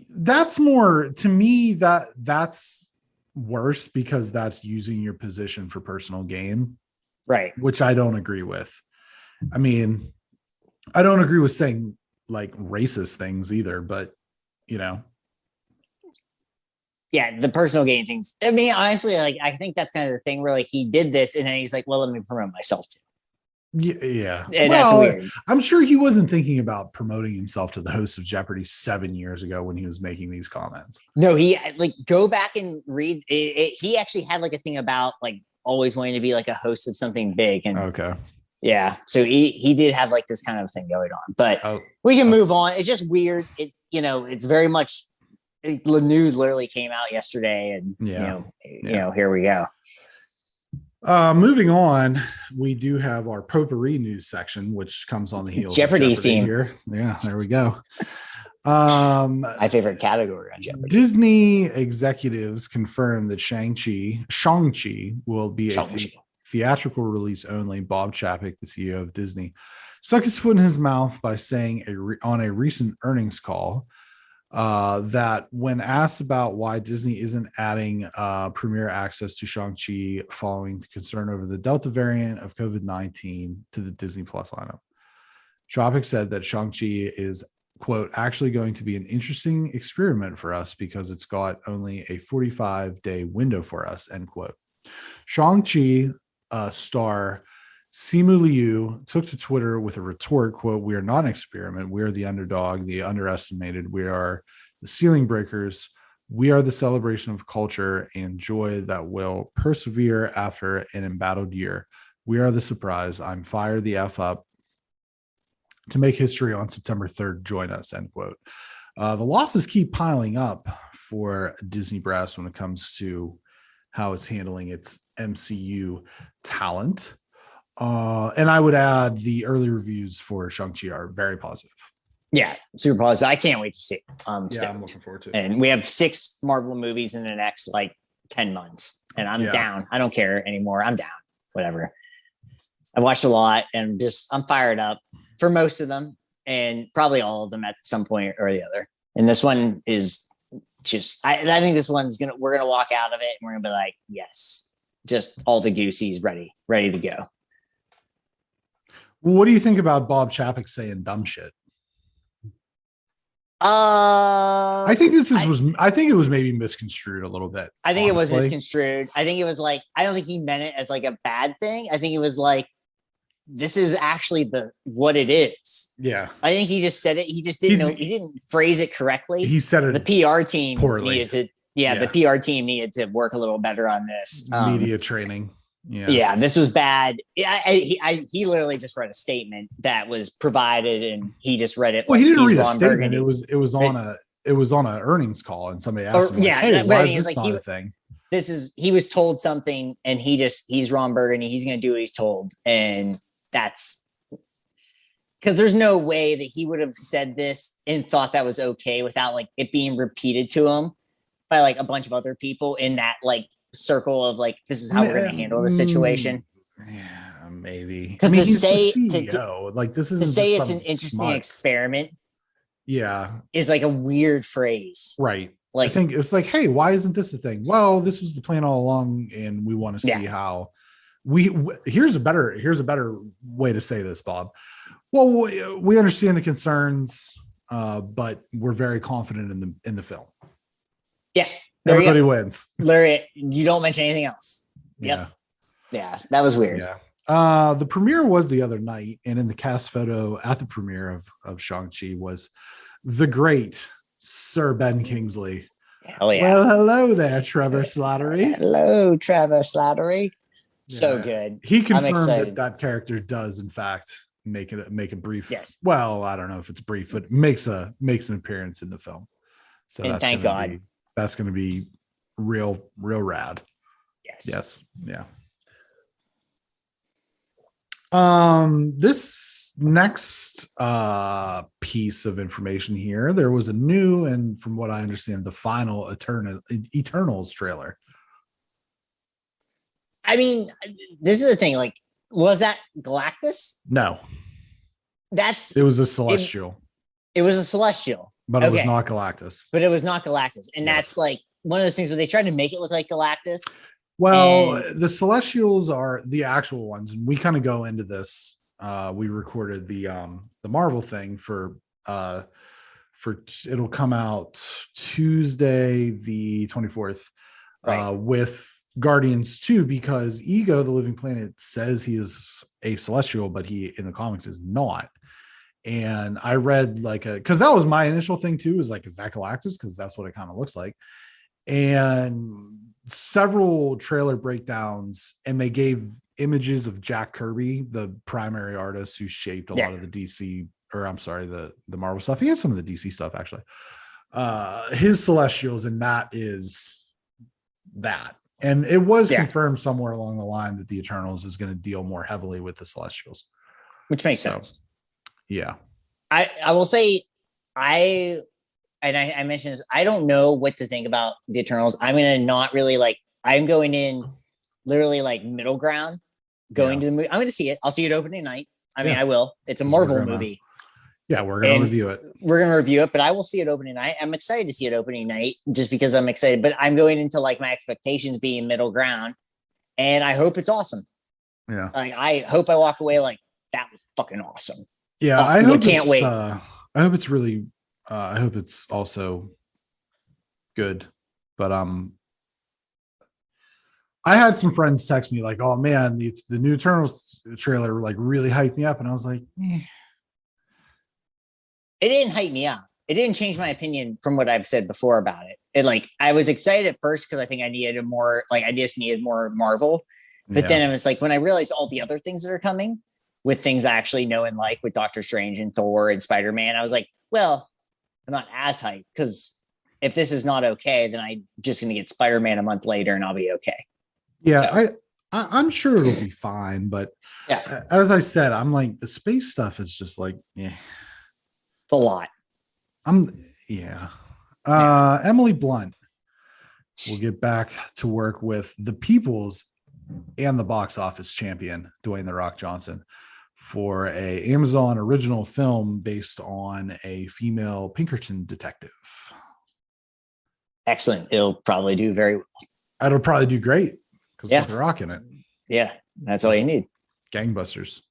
that's more to me that's worse because that's using your position for personal gain. Right. Which I don't agree with. I mean, I don't agree with saying like racist things either, but yeah, the personal gain things. I mean, honestly, like I think that's kind of the thing where like he did this and then he's like, well, let me promote myself too. Yeah. And that's weird. I'm sure he wasn't thinking about promoting himself to the host of Jeopardy 7 years ago when he was making these comments. No, he like go back and read it. He actually had like a thing about like always wanting to be like a host of something big. And okay. Yeah. So he did have like this kind of thing going on, but we can move on. It's just weird. It's very much the news literally came out yesterday and here we go. Moving on, we do have our potpourri news section, which comes on the heels Jeopardy of theme here. Yeah, there we go. My favorite category on Jeopardy. Disney executives confirmed that Shang-Chi will be a theatrical release only. Bob Chapek, the CEO of Disney, stuck his foot in his mouth by saying on a recent earnings call that when asked about why Disney isn't adding premiere access to Shang-Chi following the concern over the Delta variant of COVID-19 to the Disney Plus lineup, Chapek said that Shang-Chi is, quote, actually going to be an interesting experiment for us because it's got only a 45-day window for us, end quote. Shang-Chi star Simu Liu took to Twitter with a retort, quote, "We are not an experiment. We are the underdog, the underestimated. We are the ceiling breakers. We are the celebration of culture and joy that will persevere after an embattled year. We are the surprise. I'm fired the F up to make history on September 3rd. Join us," end quote. The losses keep piling up for Disney Brass when it comes to how it's handling its MCU talent. And I would add the early reviews for Shang-Chi are very positive. Yeah, super positive. I can't wait to see it. I'm looking forward to it. And we have 6 Marvel movies in the next 10 months. And I'm down. I don't care anymore. I'm down. Whatever. I watched a lot and I'm fired up for most of them and probably all of them at some point or the other. And this one is just, I think this one's we're going to walk out of it and we're going to be like, yes, just all the goosies ready to go. What do you think about Bob Chapek saying dumb shit? I think it was maybe misconstrued a little bit. I think it was misconstrued. I think it was I don't think he meant it as a bad thing. I think it was this is actually what it is. Yeah. I think he just said it. He just didn't know. He didn't phrase it correctly. He said it. The PR team poorly. needed to. Yeah, the PR team needed to work a little better on this. Media training. Yeah, this was bad. He literally just read a statement that was provided, and he just read it. Well, he didn't read a statement. It was on an earnings call, and somebody asked him, "Hey, why is this not a thing?" He was told something, and he's Ron Burgundy. He's going to do what he's told, and that's because there's no way that he would have said this and thought that was okay without it being repeated to him by a bunch of other people in that circle of this is how we're going to handle the situation. Yeah, maybe because he's the CEO. This is to say it's an interesting experiment. Yeah, is a weird phrase, right? I think it's hey, why isn't this a thing? Well, this was the plan all along, and we want to see how here's a better way to say this, Bob. Well, we understand the concerns, but we're very confident in the film. Yeah. Everybody wins. Larry, you don't mention anything else. Yep. Yeah, that was weird. Yeah. The premiere was the other night, and in the cast photo at the premiere of Shang-Chi was the great Sir Ben Kingsley. Hell yeah. Well, hello there, Trevor Slattery. Hello, Trevor Slattery. So good. He confirmed that character does, in fact, make a brief. Yes. Well, I don't know if it's brief, but makes an appearance in the film. So and thank God. That's going to be real rad. Yes. Yeah. This next piece of information here, there was a new, and from what I understand, the final Eternals trailer. I mean, this is the thing. Was that Galactus? No. It was a Celestial. It was a Celestial. But it was not Galactus. And that's one of those things where they tried to make it look like Galactus. Well, the Celestials are the actual ones, and we kind of go into this we recorded the Marvel thing for it'll come out Tuesday the 24th with Guardians 2, because Ego the Living Planet says he is a Celestial, but he in the comics is not. And I read because that was my initial thing too, is like, is that Galactus? Because that's what it kind of looks like. And several trailer breakdowns, and they gave images of Jack Kirby, the primary artist who shaped a lot of the DC, or I'm sorry, the Marvel stuff. He had some of the DC stuff actually. His Celestials, and that is that. And it was confirmed somewhere along the line that the Eternals is going to deal more heavily with the Celestials, which makes sense. Yeah, I will say I mentioned this. I don't know what to think about the Eternals. I'm gonna not really I'm going in literally middle ground. Going to the movie. I'm gonna see it. I'll see it opening night. I mean, I will. It's a Marvel movie. Yeah, we're gonna review it. We're gonna review it, but I will see it opening night. I'm excited to see it opening night just because I'm excited. But I'm going into my expectations being middle ground, and I hope it's awesome. Yeah. I hope I walk away that was fucking awesome. Yeah, I hope can't wait. I hope it's really. I hope it's also good, but I had some friends text me "Oh man, the new Eternals trailer really hyped me up," and I was like, eh. It didn't hype me up. It didn't change my opinion from what I've said before about it. I was excited at first because I think I needed more. I just needed more Marvel, but then it was when I realized all the other things that are coming with things I actually know and like with Doctor Strange and Thor and Spider-Man, I was like, well, I'm not as hyped, because if this is not okay, then I'm just going to get Spider-Man a month later and I'll be okay. Yeah, so. I'm sure it'll be fine, but as I said, I'm the space stuff is just it's a lot. Emily Blunt will get back to work with the People's and the box office champion Dwayne "The Rock" Johnson for a Amazon original film based on a female Pinkerton detective. Excellent. It'll probably do very well. It'll probably do great because it's got The Rock in it. Yeah, that's all you need. Gangbusters.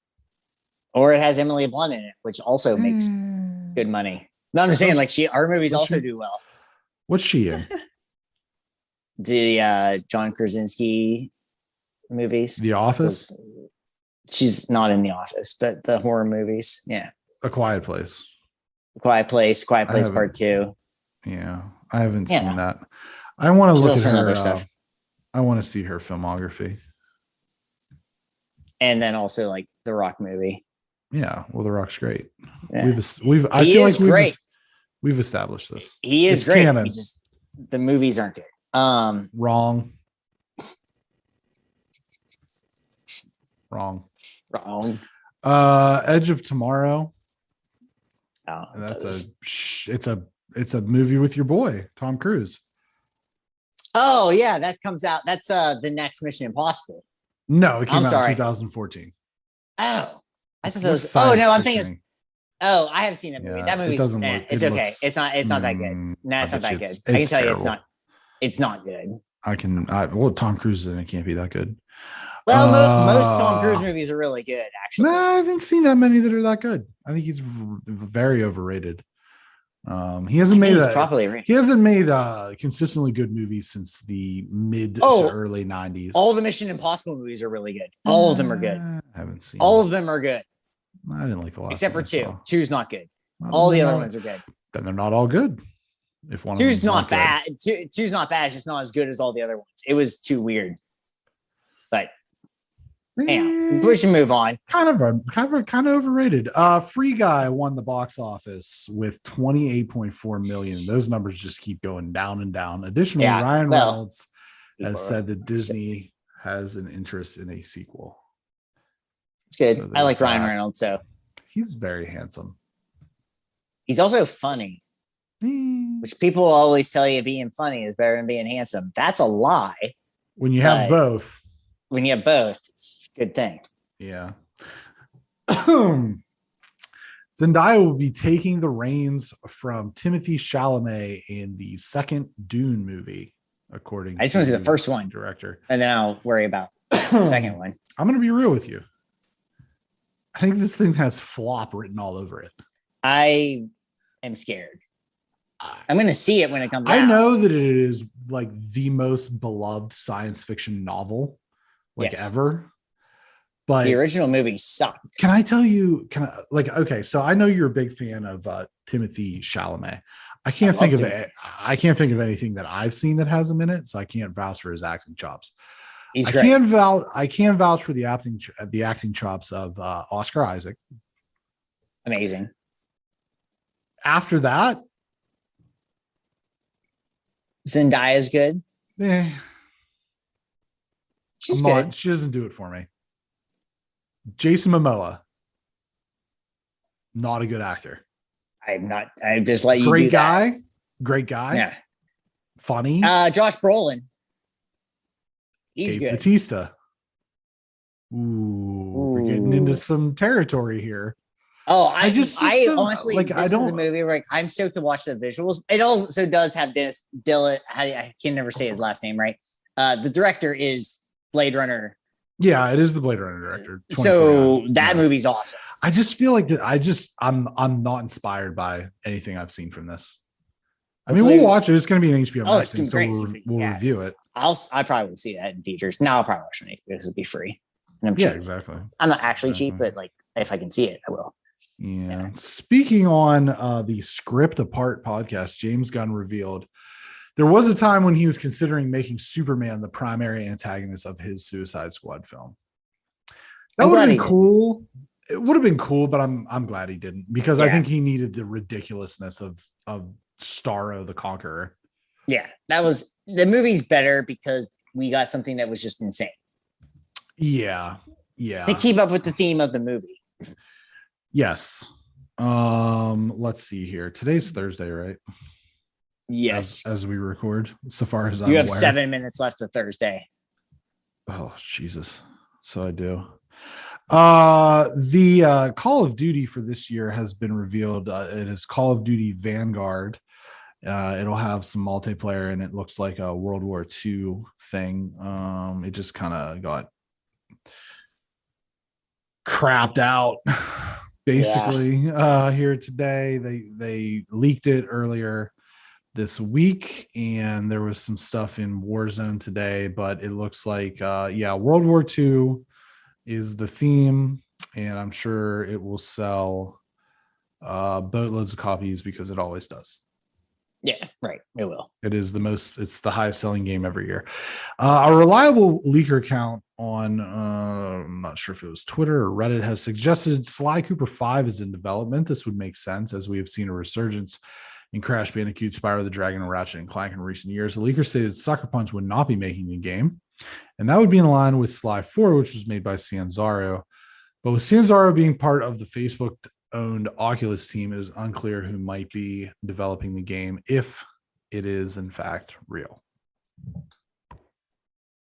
Or it has Emily Blunt in it, which also makes good money. No, I'm just saying, our movies also do well. What's she in? The John Krasinski movies. The Office? She's not in The Office, but the horror movies. Yeah. A Quiet Place. Quiet Place Part 2. Yeah, I haven't seen that. I want to look at her stuff. I want to see her filmography. And then also the Rock movie. Yeah, well, The Rock's great. Yeah. I feel like great. We've established this. He is great. The movies aren't good. Wrong. Edge of Tomorrow. Oh, it's a movie with your boy Tom Cruise. Oh yeah, that comes out. That's the next Mission Impossible. No, it came out in 2014. Oh, I thought it was. Oh no, I'm thinking. Oh, I haven't seen that movie. That movie's it's okay. It's not that good. No, it's not that good. I can tell you it's not good. Tom Cruise in it can't be that good. Well, most Tom Cruise movies are really good, actually. No, I haven't seen that many that are that good. I think he's very overrated. He hasn't made consistently good movies since the mid to early 90s. All the Mission Impossible movies are really good. All of them are good. I haven't seen all of them are good. I didn't like the last except for 2. 2's not good. All the other ones are good. Then they're not all good. If one 2's not bad. 2's not bad. It's just not as good as all the other ones. It was too weird. But we should move on. Kind of overrated. Free Guy won the box office with 28.4 million. Those numbers just keep going down and down. Additionally, Ryan Reynolds has said that Disney has an interest in a sequel. It's good. So I like Ryan Reynolds, so he's very handsome. He's also funny, which people always tell you being funny is better than being handsome. That's a lie. When you have both. When you have both, it's a good thing. Yeah. Zendaya will be taking the reins from Timothée Chalamet in the second Dune movie, according I just want to see the first one. Director. And then I'll worry about the second one. I'm going to be real with you. I think this thing has flop written all over it. I am scared. I'm going to see it when it comes out. I know that it is like the most beloved science fiction novel ever. But the original movie sucked. Can I tell you, okay, so I know you're a big fan of Timothée Chalamet. I can't think of anything that I've seen that has him in it, so I can't vouch for his acting chops. He's great. I can vouch for the acting chops of Oscar Isaac. Amazing. After that, Zendaya is good. She's good. She doesn't do it for me. Jason Momoa, not a good actor. I'm just letting you Great do guy. that. Great guy. Yeah. Funny. Josh Brolin. He's Dave good. Bautista. Ooh, we're getting into some territory here. Oh, I honestly, like, this is a movie where I'm stoked to watch the visuals. It also does have Dennis Dillon. I can never say his last name right. The director is Blade Runner. Yeah, it is the Blade Runner director. So that movie's awesome. I just feel like that. I'm not inspired by anything I've seen from this. I mean, we'll watch it. It's going to be an HBO Max thing, so we'll review it. I probably will see that in theaters. Now I'll probably watch it because it'll be free. And I'm cheap. Exactly. I'm not actually cheap, but like if I can see it, I will. Yeah. Speaking on the Script Apart podcast, James Gunn revealed there was a time when he was considering making Superman the primary antagonist of his Suicide Squad film. That would have been cool. It would have been cool, but I'm glad he didn't, because I think he needed the ridiculousness of Starro the Conqueror. Yeah, the movie's better because we got something that was just insane. Yeah. To keep up with the theme of the movie. Yes. Let's see here. Today's Thursday, right? Yes. As we record, so far as I'm you have aware. 7 minutes left of Thursday. Oh, Jesus. So I do. The Call of Duty for this year has been revealed. It is Call of Duty Vanguard. It'll have some multiplayer, and it looks like a World War II thing. It just kind of got crapped out basically here today. They leaked it earlier this week, and there was some stuff in Warzone today, but it looks like World War II is the theme, and I'm sure it will sell boatloads of copies because it always does. Yeah, right. It will. It's the highest selling game every year. A reliable leaker account on, I'm not sure if it was Twitter or Reddit, has suggested Sly Cooper 5 is in development. This would make sense, as we have seen a resurgence in Crash Bandicoot, Spyro the Dragon, and Ratchet and Clank in recent years. The leaker stated Sucker Punch would not be making the game, and that would be in line with Sly 4, which was made by Sanzaro. But with Sanzaro being part of the Facebook-owned Oculus team, it is unclear who might be developing the game, if it is in fact real.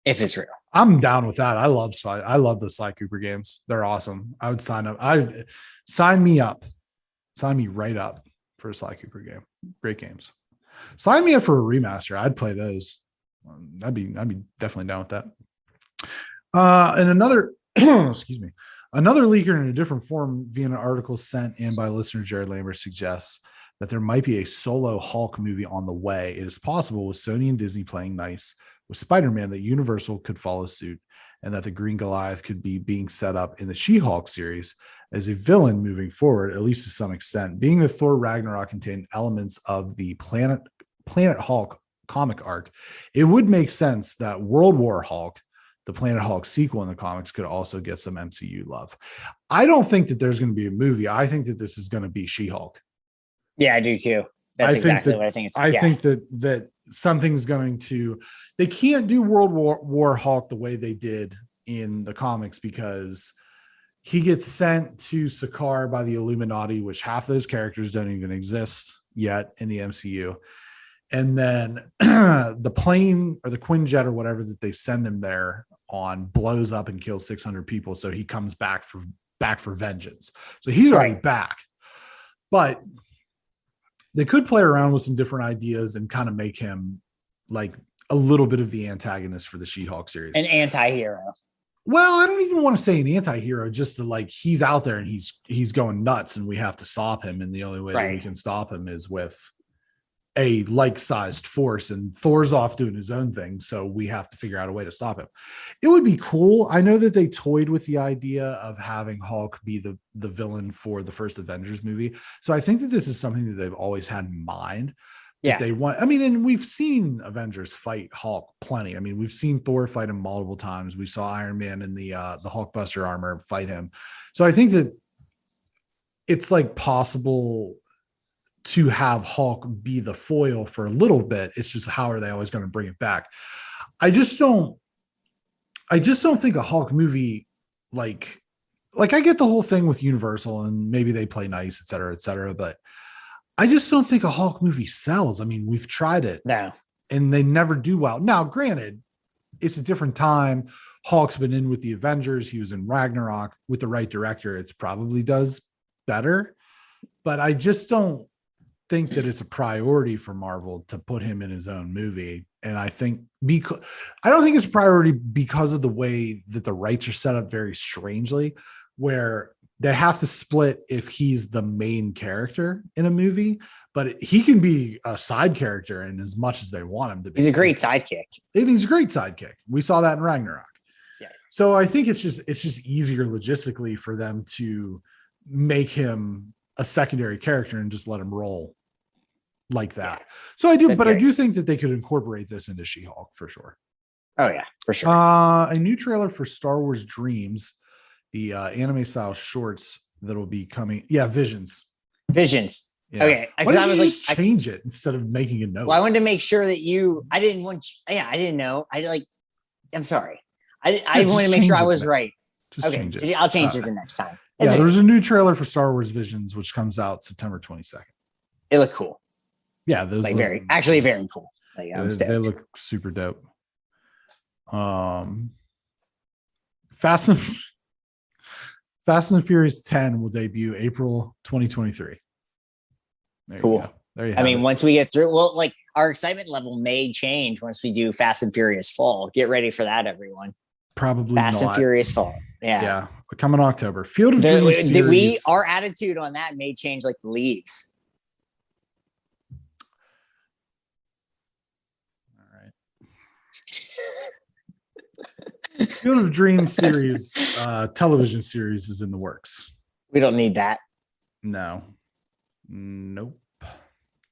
If it's real, I'm down with that. I love the Sly Cooper games. They're awesome. I would sign up. Sign me right up for a Sly Cooper game. Great games. Sign me up for a remaster. I'd play those. I'd be definitely down with that. And another excuse me. Another leaker in a different form via an article sent in by listener Jared Lambert suggests that there might be a solo Hulk movie on the way. It is possible, with Sony and Disney playing nice with Spider-Man, that Universal could follow suit, and that the Green Goliath could be being set up in the She-Hulk series as a villain moving forward, at least to some extent. Being that Thor Ragnarok contained elements of the Planet Hulk comic arc, it would make sense that World War Hulk, the Planet Hulk sequel in the comics, could also get some MCU love. I don't think that there's going to be a movie. I think that this is going to be She-Hulk. Yeah, I do too. That's exactly what I think. I think that something's going to. They can't do World War Hulk the way they did in the comics, because he gets sent to Sakaar by the Illuminati, which half those characters don't even exist yet in the MCU. And then the plane or the Quinjet or whatever that they send him there on blows up and kills 600 people. So he comes back for vengeance. So he's already back. But they could play around with some different ideas and kind of make him like a little bit of the antagonist for the She-Hulk series. An anti-hero. Well, I don't even want to say an anti-hero, just like he's out there and he's going nuts and we have to stop him. And the only way that we can stop him is with a like-sized force, and Thor's off doing his own thing. So we have to figure out a way to stop him. It would be cool. I know that they toyed with the idea of having Hulk be the villain for the first Avengers movie. So I think that this is something that they've always had in mind. Yeah. They want, I mean, and we've seen Avengers fight Hulk plenty. I mean, we've seen Thor fight him multiple times. We saw Iron Man in the Hulkbuster armor fight him. So I think that it's like possible to have Hulk be the foil for a little bit. It's just, how are they always going to bring it back? I just don't think a Hulk movie, like I get the whole thing with Universal and maybe they play nice, et cetera, but I just don't think a Hulk movie sells. I mean, we've tried it. No. And they never do well. Now, granted, it's a different time. Hulk's been in with the Avengers. He was in Ragnarok. With the right director, it's probably does better. But I just don't think that it's a priority for Marvel to put him in his own movie. And I think I don't think it's a priority because of the way that the rights are set up very strangely, where they have to split if he's the main character in a movie, but he can be a side character in as much as they want him to be. He's a great sidekick. And he's a great sidekick. We saw that in Ragnarok. Yeah. So I think it's just easier logistically for them to make him a secondary character and just let him roll like that. Yeah. So I do, but I do think that they could incorporate this into She-Hulk for sure. Oh yeah, for sure. A new trailer for Star Wars Dreams, the anime style shorts that will be coming. Yeah, Visions. Yeah. Okay. Why I was like, change it instead of making a note. Well, I wanted to make sure that I didn't know. I'm sorry. I wanted to make sure I was right. Okay. I'll change it the next time. There's a new trailer for Star Wars Visions, which comes out September 22nd. It looked cool. Yeah. Those like very cool. Like, they look super dope. Fast and Furious 10 will debut April 2023. Cool. There you have it. Once we get through, like our excitement level may change once we do Fast and Furious Fall. Get ready for that, everyone. Probably Fast and Furious Fall. Yeah. Coming October. Field of Dreams series. Our attitude on that may change like the leaves. All right. Field of Dreams series, television series is in the works. We don't need that. No. Nope.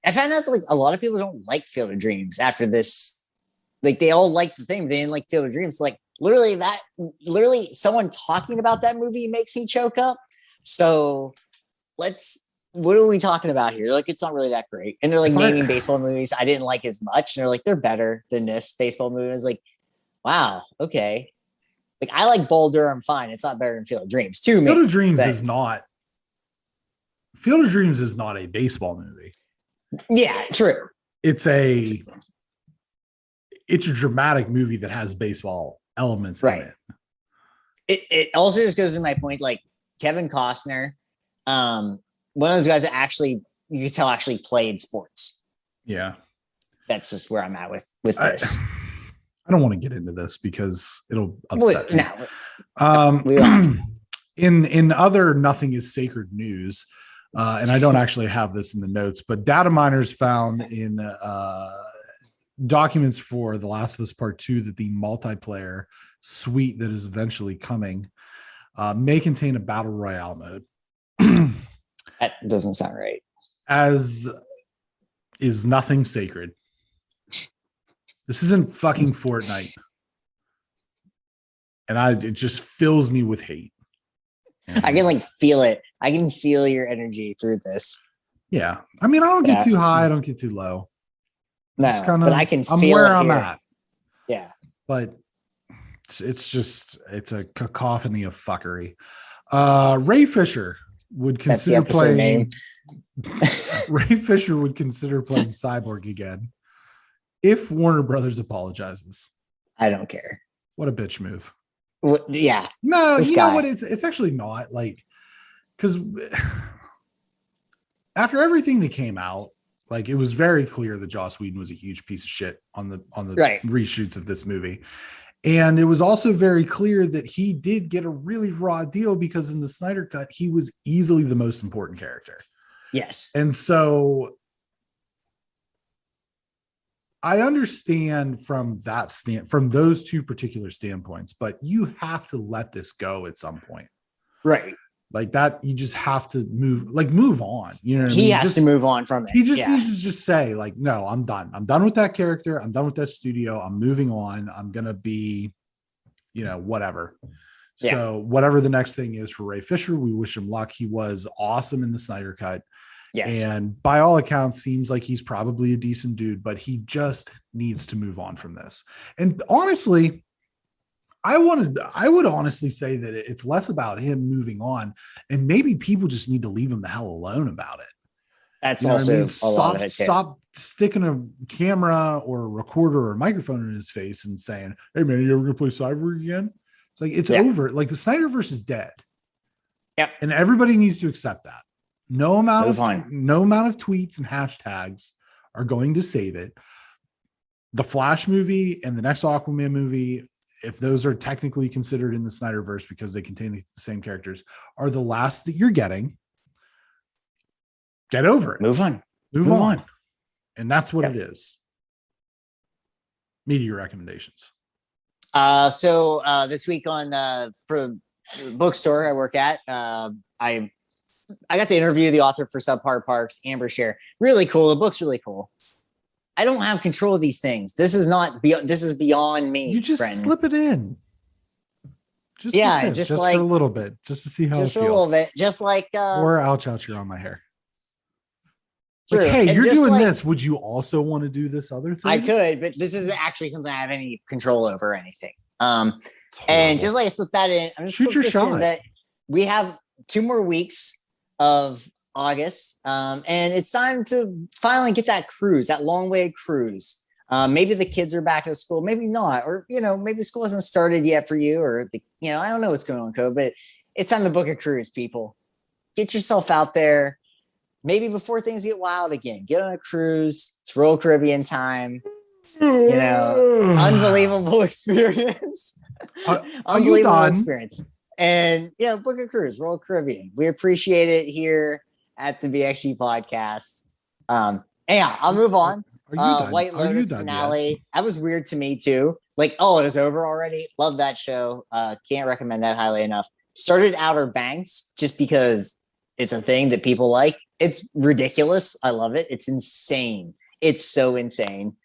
I found out that, like, a lot of people don't like Field of Dreams after this. Like, they all like the thing, but they didn't like Field of Dreams. Like, literally someone talking about that movie makes me choke up. So what are we talking about here? Like, it's not really that great. And they're like naming baseball movies I didn't like as much. And they're like, they're better than this baseball movie. I was like, wow, okay. Like, I like Bull Durham fine. It's not better than Field of Dreams too. Field of Dreams is not a baseball movie. Yeah, true. It's a dramatic movie that has baseball elements in it. It also just goes to my point, like Kevin Costner, one of those guys that actually you could tell actually played sports. Yeah. That's just where I'm at with this. I don't want to get into this because it'll upset me. No. In other Nothing is Sacred news, and I don't actually have this in the notes, but data miners found in documents for The Last of Us Part 2 that the multiplayer suite that is eventually coming may contain a battle royale mode. That doesn't sound right. As is Nothing Sacred. This isn't fucking Fortnite. And it just fills me with hate. I can feel it. I can feel your energy through this. Yeah. I mean, I don't get too high. I don't get too low. No, but I can feel I'm where I'm at. Yeah. But it's a cacophony of fuckery. Ray Fisher would consider playing Ray Fisher would consider playing Cyborg again if Warner Brothers apologizes. I don't care. What a bitch move. Well, yeah. No, you know what? It's actually not, like, because after everything that came out, like, it was very clear that Joss Whedon was a huge piece of shit on the reshoots of this movie. And it was also very clear that he did get a really raw deal because in the Snyder Cut, he was easily the most important character. Yes. And so I understand from those two particular standpoints, but you have to let this go at some point. Right. Like that, you just have to move on. You know what I mean? He has to move on from it. He just needs to just say, like, no, I'm done. I'm done with that character. I'm done with that studio. I'm moving on. I'm going to be, whatever. Yeah. So whatever the next thing is for Ray Fisher, we wish him luck. He was awesome in the Snyder Cut. Yes. And by all accounts, seems like he's probably a decent dude, but he just needs to move on from this. And honestly, I would honestly say that it's less about him moving on, and maybe people just need to leave him the hell alone about it. That's also a lot of it too. Stop sticking a camera or a recorder or a microphone in his face and saying, "Hey man, you ever gonna play Cyber again?" It's like it's over. Like the Snyderverse is dead. Yep. And everybody needs to accept that. No amount of tweets and hashtags are going to save it. The Flash movie and the next Aquaman movie, if those are technically considered in the Snyderverse because they contain the same characters, are the last that you're getting. Get over it. Move on. Move on. And that's what it is. Media recommendations. So this week for the bookstore I work at, I got to interview the author for Subpar Parks, Amber Share. Really cool. The book's really cool. I don't have control of these things. This is beyond me. You just slip it in. Just for a little bit, just to see how it feels. Just for a little bit, just like or ouch, you're on my hair. True. Like, hey, and you're doing this. Would you also want to do this other thing? I could, but this is actually something I have any control over or anything. And just like I slipped that in, I'm just shoot your shot. That we have 2 more weeks of August, and it's time to finally get that cruise, that long-awaited cruise. Maybe the kids are back to school, maybe not, or maybe school hasn't started yet for you, or I don't know what's going on, Code, but it's time to book a cruise. People, get yourself out there. Maybe before things get wild again, get on a cruise. It's Royal Caribbean time. Unbelievable experience. Unbelievable experience. And book a cruise, Royal Caribbean. We appreciate it here at the BXG podcast. I'll move on. White Lotus finale. Yet? That was weird to me too. Like, oh, it is over already. Love that show. Can't recommend that highly enough. Started Outer Banks just because it's a thing that people like. It's ridiculous. I love it. It's insane. It's so insane.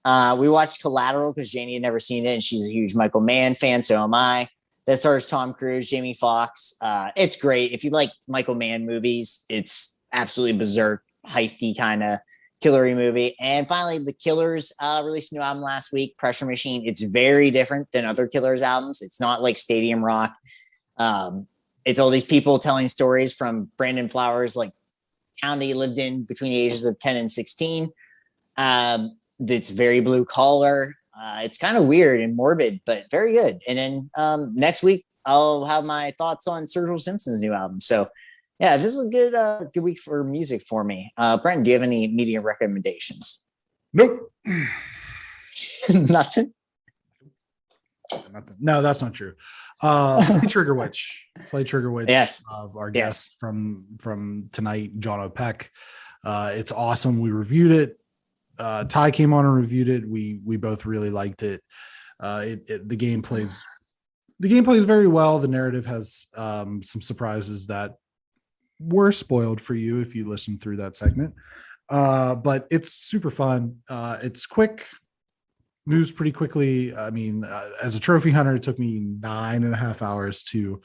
We watched Collateral because Janie had never seen it, and she's a huge Michael Mann fan. So am I. That stars Tom Cruise, Jamie Foxx. It's great. If you like Michael Mann movies, it's absolutely berserk, heisty kind of killery movie. And finally, The Killers released a new album last week, Pressure Machine. It's very different than other Killers albums. It's not like Stadium Rock. It's all these people telling stories from Brandon Flowers, like town that he lived in between the ages of 10 and 16. It's very blue collar. It's kind of weird and morbid, but very good. And then next week, I'll have my thoughts on Sergio Simpson's new album. So yeah, this is a good week for music for me. Brent, do you have any media recommendations? Nope. Nothing. No, that's not true. Play Trigger Witch. Yes. Our guest from tonight, Jono Pech. It's awesome. We reviewed it. Ty came on and reviewed it. We both really liked it. The game plays very well. The narrative has some surprises that were spoiled for you if you listen through that segment. But it's super fun. It's quick, moves pretty quickly. I mean, as a trophy hunter, it took me 9.5 hours to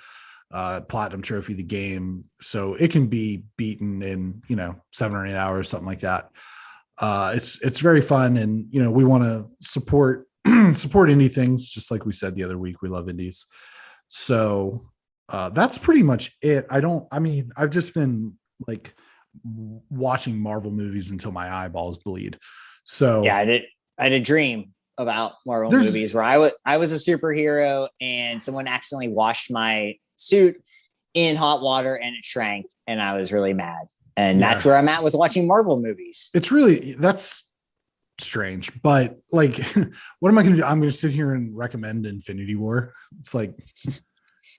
platinum trophy the game. So it can be beaten in 7 or 8 hours, something like that. It's very fun, and we want to support indie things, just like we said the other week. We love indies. So that's pretty much it. I've just been like watching Marvel movies until my eyeballs bleed. So yeah, I had a dream about Marvel movies where I was a superhero and someone accidentally washed my suit in hot water and it shrank, and I was really mad. And that's where I'm at with watching Marvel movies. It's really, that's strange. But like, what am I going to do? I'm going to sit here and recommend Infinity War. It's like,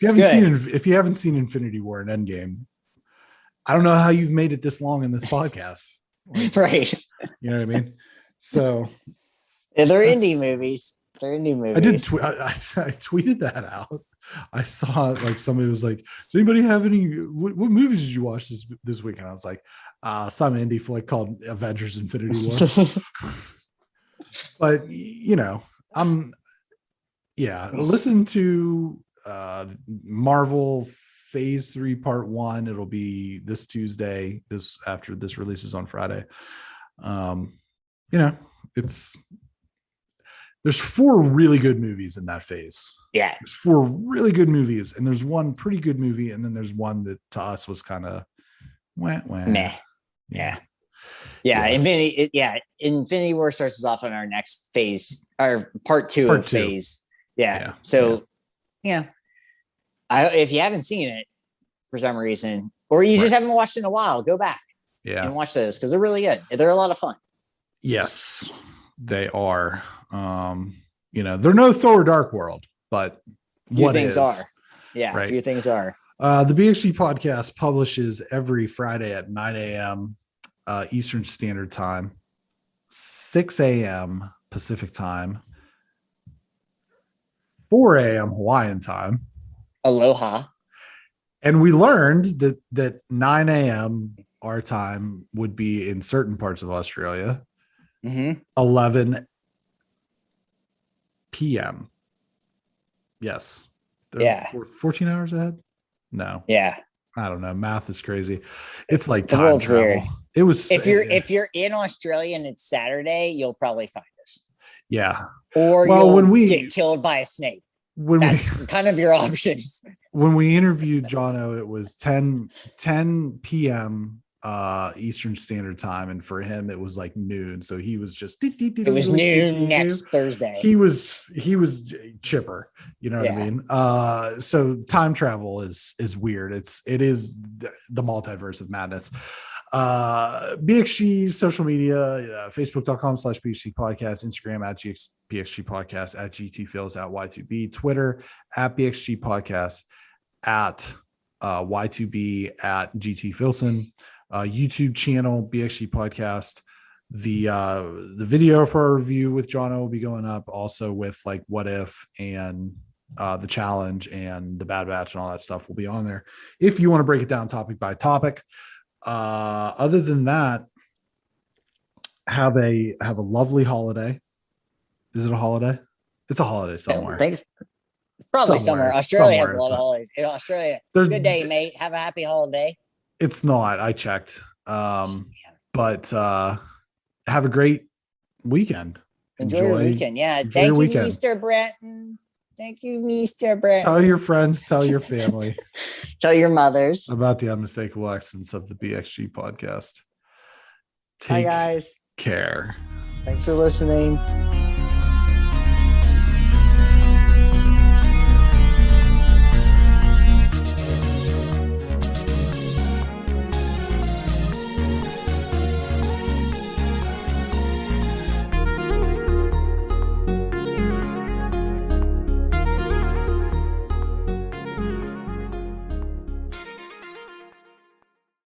if you haven't seen Infinity War and Endgame, I don't know how you've made it this long in this podcast. Like, right. You know what I mean? So they're indie movies. They're indie movies. I did. I tweeted that out. I saw like somebody was like, "Does anybody have any? What movies did you watch this week?" And I was like, "Some indie flick called Avengers: Infinity War." But listen to Marvel Phase 3 Part 1. It'll be this Tuesday. After this releases on Friday. There's 4 really good movies in that phase. Yeah. There's 4 really good movies, and there's one pretty good movie, and then there's one that to us was kind of meh. Yeah. Infinity War starts us off on our next phase, or part two of phase. Yeah. So, if you haven't seen it for some reason, or you just haven't watched it in a while, go back and watch those because they're really good. They're a lot of fun. Yes, they are. They're no Thor Dark World, but a few things are. Yeah, right? A few things are. The BXG podcast publishes every Friday at 9 a.m. Eastern Standard Time, 6 a.m. Pacific Time, 4 a.m. Hawaiian Time. Aloha. And we learned that 9 a.m. our time would be in certain parts of Australia. 11 p.m. Yes. Yeah. 14 hours ahead? No. Yeah. I don't know. Math is crazy. It's like the world's travel. Weird. It was if you're in Australia and it's Saturday, you'll probably find us. Yeah. Or you'll get killed by a snake. That's kind of your options. When we interviewed Jono, it was 10 p.m. Eastern Standard Time, and for him it was like noon. So he was just it was noon next Thursday. He was chipper, you know what I mean? So time travel is weird. It is the multiverse of madness. BXG social media, facebook.com/BXG podcast, Instagram at BXG podcast, at GTFills, at Y2B, Twitter at BXG podcast, at Y2B, at GTFilson, YouTube channel BXG podcast. The video for our review with Jono will be going up, also with like what if and the challenge and the Bad Batch and all that stuff will be on there if you want to break it down topic by topic. Other than that, have a lovely holiday. Is it a holiday? It's a holiday somewhere. Probably somewhere. Australia has a lot of holidays. In Australia, good day, mate. Have a happy holiday. It's not. I checked. But have a great weekend. Enjoy your weekend. Yeah. Thank you, Mr. Brenton. Thank you, Mr. Brenton. Tell your friends, tell your family. Tell your mothers about the unmistakable excellence of the BXG podcast. Bye, guys. Care. Thanks for listening.